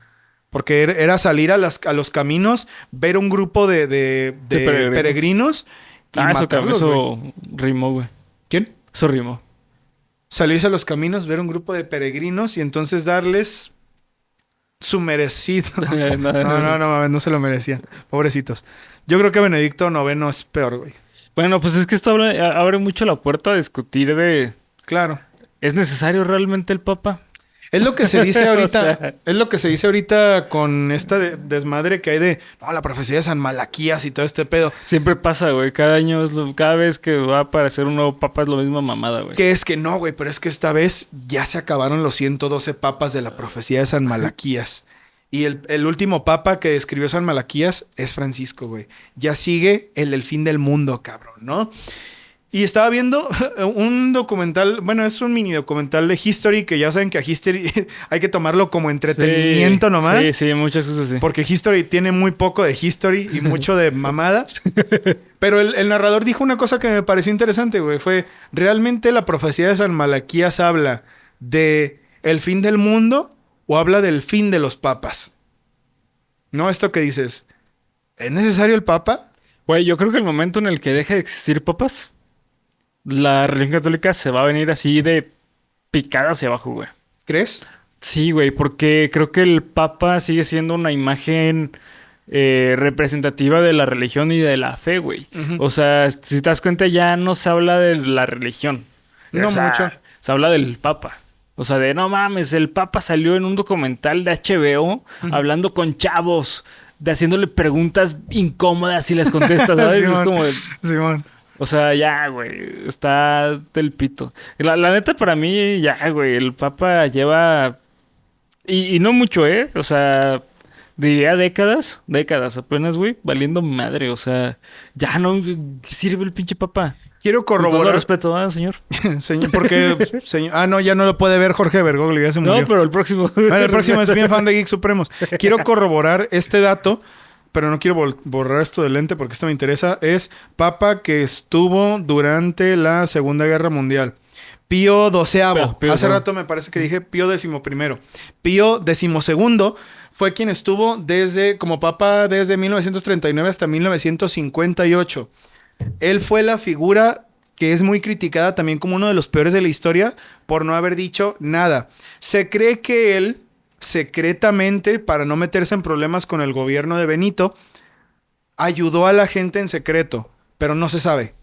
Porque era salir a los caminos, ver un grupo de peregrinos y matarlos, eso rimó, güey. ¿Quién? Eso rimó. Salirse a los caminos, ver un grupo de peregrinos y entonces darles su merecido. No se lo merecían. Pobrecitos. Yo creo que Benedicto IX es peor, güey. Bueno, pues es que esto abre mucho la puerta a discutir de... Claro. ¿Es necesario realmente el Papa? Es lo que se dice ahorita. O sea... Es lo que se dice ahorita con esta desmadre que hay de... No, la profecía de San Malaquías y todo este pedo. Siempre pasa, güey. Cada año cada vez que va a aparecer un nuevo papa es lo mismo mamada, güey. Que es que no, güey. Pero es que esta vez ya se acabaron los 112 papas de la profecía de San Malaquías. Y el último papa que escribió San Malaquías es Francisco, güey. Ya sigue el del fin del mundo, cabrón, ¿no? Y estaba viendo un documental, bueno, es un mini documental de History, que ya saben que a History hay que tomarlo como entretenimiento nomás. Sí, muchas cosas sí. Porque History tiene muy poco de History y mucho de mamada. Pero el narrador dijo una cosa que me pareció interesante, güey. Fue, ¿realmente la profecía de San Malaquías habla de el fin del mundo o habla del fin de los papas? ¿No? Esto que dices, ¿es necesario el papa? Güey, yo creo que el momento en el que deje de existir papas, la religión católica se va a venir así de picada hacia abajo, güey. ¿Crees? Sí, güey, porque creo que el Papa sigue siendo una imagen representativa de la religión y de la fe, güey. Uh-huh. O sea, si te das cuenta, ya no se habla de la religión. No mucho. Se habla del Papa. O sea, de no mames, el Papa salió en un documental de HBO hablando con chavos, haciéndole preguntas incómodas y les contesta, ¿sabes? Simón, es como de... Simón. O sea, ya, güey, está del pito. La neta, para mí, ya, güey, el Papa lleva... Y no mucho, ¿eh? O sea, diría décadas apenas, güey, valiendo madre. O sea, ya no sirve el pinche Papa. Quiero corroborar... Con todo respeto, señor. Señor, porque... señor... Ah, no, ya no lo puede ver Jorge Bergoglio, ya se murió. No, pero el próximo... Bueno, el próximo es bien fan de Geek Supremos. Quiero corroborar este dato... Pero no quiero borrar esto del lente porque esto me interesa. Es Papa que estuvo durante la Segunda Guerra Mundial. Pío XII. Hace rato me parece que dije Pío XI. Pío XII fue quien estuvo como Papa desde 1939 hasta 1958. Él fue la figura que es muy criticada también como uno de los peores de la historia por no haber dicho nada. Se cree que él... secretamente, para no meterse en problemas con el gobierno de Benito, ayudó a la gente en secreto, pero no se sabe.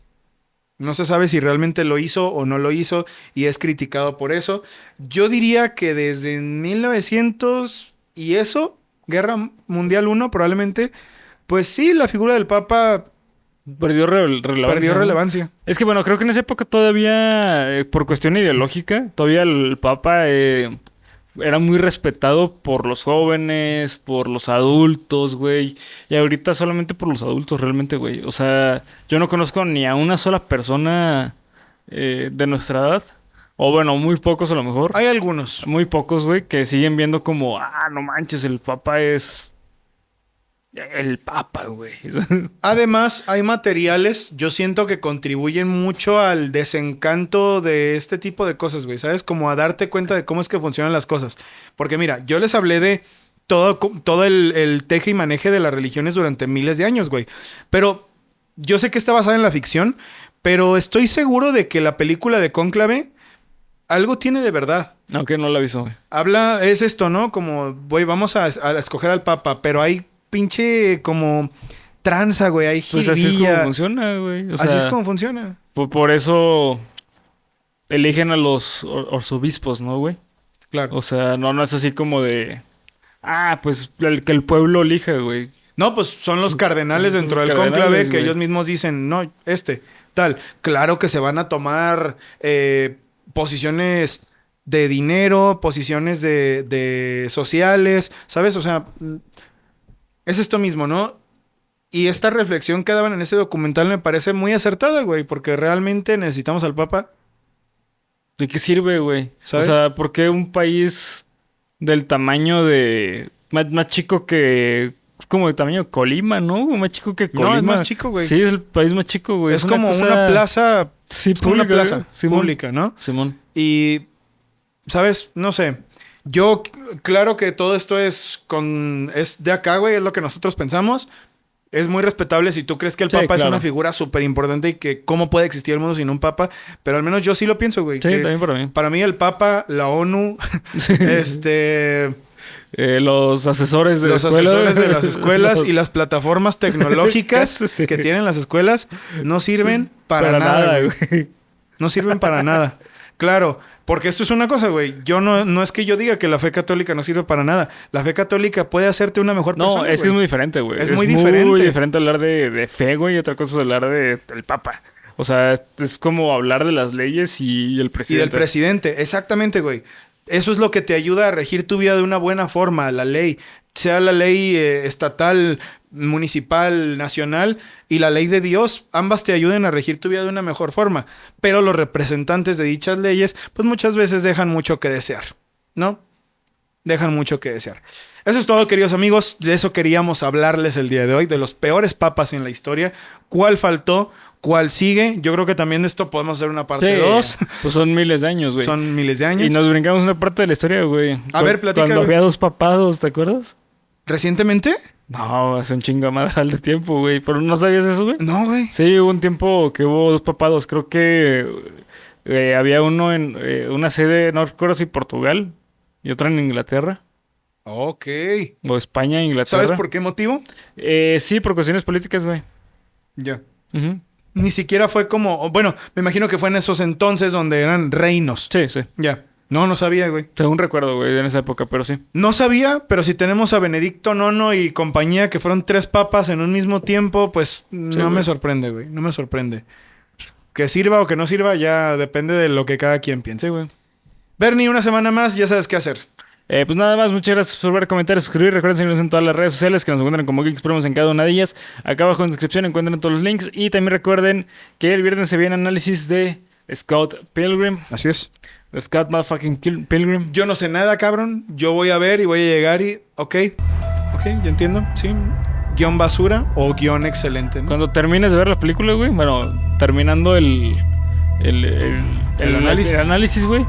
No se sabe si realmente lo hizo o no lo hizo y es criticado por eso. Yo diría que desde 1900 y eso, Guerra Mundial 1 probablemente, pues sí, la figura del Papa Perdió relevancia. perdió ¿no? relevancia. Es que bueno, creo que en esa época todavía, por cuestión ideológica, todavía el Papa era muy respetado por los jóvenes, por los adultos, güey. Y ahorita solamente por los adultos, realmente, güey. O sea, yo no conozco ni a una sola persona de nuestra edad. O bueno, muy pocos a lo mejor. Hay algunos. Muy pocos, güey, que siguen viendo como, no manches, el Papa es... El Papa, güey. Además, hay materiales, yo siento que contribuyen mucho al desencanto de este tipo de cosas, güey, ¿sabes? Como a darte cuenta de cómo es que funcionan las cosas. Porque mira, yo les hablé de todo el teje y maneje de las religiones durante miles de años, güey. Pero yo sé que está basada en la ficción, pero estoy seguro de que la película de Cónclave algo tiene de verdad. Aunque no la aviso, güey. Es esto, ¿no? Como, güey, vamos a escoger al Papa, pero hay pinche como tranza, güey, hay pues así es como funciona, güey. O sea, así es como funciona. Por eso eligen a los arzobispos, ¿no, güey? Claro. O sea, no es así como de... pues que el pueblo elija, güey. No, pues son los cardenales dentro del cónclave que güey. ellos mismos dicen, no, tal. Claro que se van a tomar posiciones de dinero, posiciones de sociales, ¿sabes? O sea, es esto mismo, ¿no? Y esta reflexión que daban en ese documental me parece muy acertada, güey, porque realmente necesitamos al Papa. ¿De qué sirve, güey? ¿Sabes? O sea, ¿por qué un país del tamaño de... Más chico que... Como de tamaño de Colima, ¿no? Más chico que Colima. No, es más chico, güey. Sí, es el país más chico, güey. Es como una plaza... Sí, es como una pública, plaza pública, ¿no? Simón. Y, ¿sabes? No sé. Yo, claro que todo esto es de acá, güey, es lo que nosotros pensamos. Es muy respetable si tú crees que el Papa es una figura súper importante y que cómo puede existir el mundo sin un Papa. Pero al menos yo sí lo pienso, güey. Sí, también para mí. Para mí el Papa, la ONU, los asesores de las escuelas y las plataformas tecnológicas que tienen las escuelas no sirven para nada, güey. No sirven para nada. Claro, porque esto es una cosa, güey. Yo no es que yo diga que la fe católica no sirve para nada. La fe católica puede hacerte una mejor persona. No, es que es muy diferente, güey. Es muy diferente. Muy diferente hablar de fe, güey, y otra cosa es hablar del Papa. O sea, es como hablar de las leyes y el presidente. Y del presidente, exactamente, güey. Eso es lo que te ayuda a regir tu vida de una buena forma, la ley. Sea la ley estatal, municipal, nacional y la ley de Dios, ambas te ayuden a regir tu vida de una mejor forma. Pero los representantes de dichas leyes, pues muchas veces dejan mucho que desear, ¿no? Dejan mucho que desear. Eso es todo, queridos amigos. De eso queríamos hablarles el día de hoy, de los peores papas en la historia. ¿Cuál faltó? ¿Cuál sigue? Yo creo que también de esto podemos hacer una parte 2. Pues son miles de años, güey. Son miles de años. Y nos brincamos una parte de la historia, güey. A ver, platica. Cuando había 2 papados, ¿te acuerdas? ¿Recientemente? No, hace un chingo madral de tiempo, güey. ¿Pero no sabías eso, güey? No, güey. Sí, hubo un tiempo que hubo 2 papados. Creo que había uno en una sede, no recuerdo si Portugal, y otra en Inglaterra. Ok. O España, Inglaterra. ¿Sabes por qué motivo? Sí, por cuestiones políticas, güey. Ya. Uh-huh. Ni siquiera fue como... Bueno, me imagino que fue en esos entonces donde eran reinos. Sí, sí. Ya. No sabía, güey. Según recuerdo, güey, en esa época, pero sí. No sabía, pero si tenemos a Benedicto IX y compañía, que fueron 3 papas en un mismo tiempo, pues sí, no me sorprende, güey. No me sorprende. Que sirva o que no sirva ya depende de lo que cada quien piense, güey. Bernie, una semana más, ya sabes qué hacer. Pues nada más, muchas gracias por ver, comentar, suscribir. Recuerden seguirnos en todas las redes sociales que nos encuentran como Geek Supremos en cada una de ellas. Acá abajo en la descripción encuentran todos los links. Y también recuerden que el viernes se viene análisis de Scott Pilgrim. Así es. Scott motherfucking Pilgrim. Yo no sé nada, cabrón. Yo voy a ver y voy a llegar y... Ok, ya entiendo. Sí. Guión basura o guión excelente, ¿no? Cuando termines de ver la película, güey. Bueno, terminando el análisis, güey.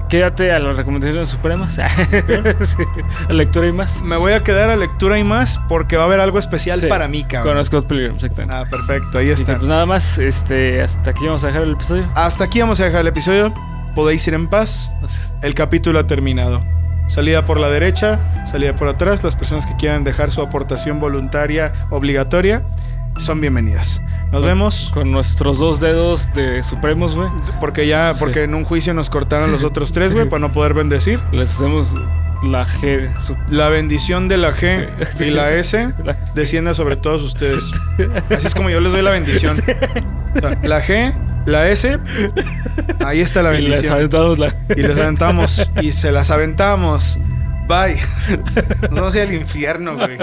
Quédate a las recomendaciones supremas. Sí, a lectura y más. Me voy a quedar a lectura y más porque va a haber algo especial para mí, cabrón. Con Scott Pilgrim, exactamente. Ah, perfecto, ahí está. Pues nada más, hasta aquí vamos a dejar el episodio. Hasta aquí vamos a dejar el episodio. Podéis ir en paz. Gracias. El capítulo ha terminado. Salida por la derecha, salida por atrás. Las personas que quieran dejar su aportación voluntaria obligatoria. son bienvenidas. Nos vemos. Con nuestros 2 dedos de supremos, güey. Porque porque en un juicio nos cortaron los otros 3, güey, para no poder bendecir. Les hacemos la G. La bendición de la G y la S descienda sobre todos ustedes. Así es como yo les doy la bendición. O sea, la G, la S, ahí está la bendición. Y les aventamos y se las aventamos. Bye. Nos vamos a ir al infierno, güey.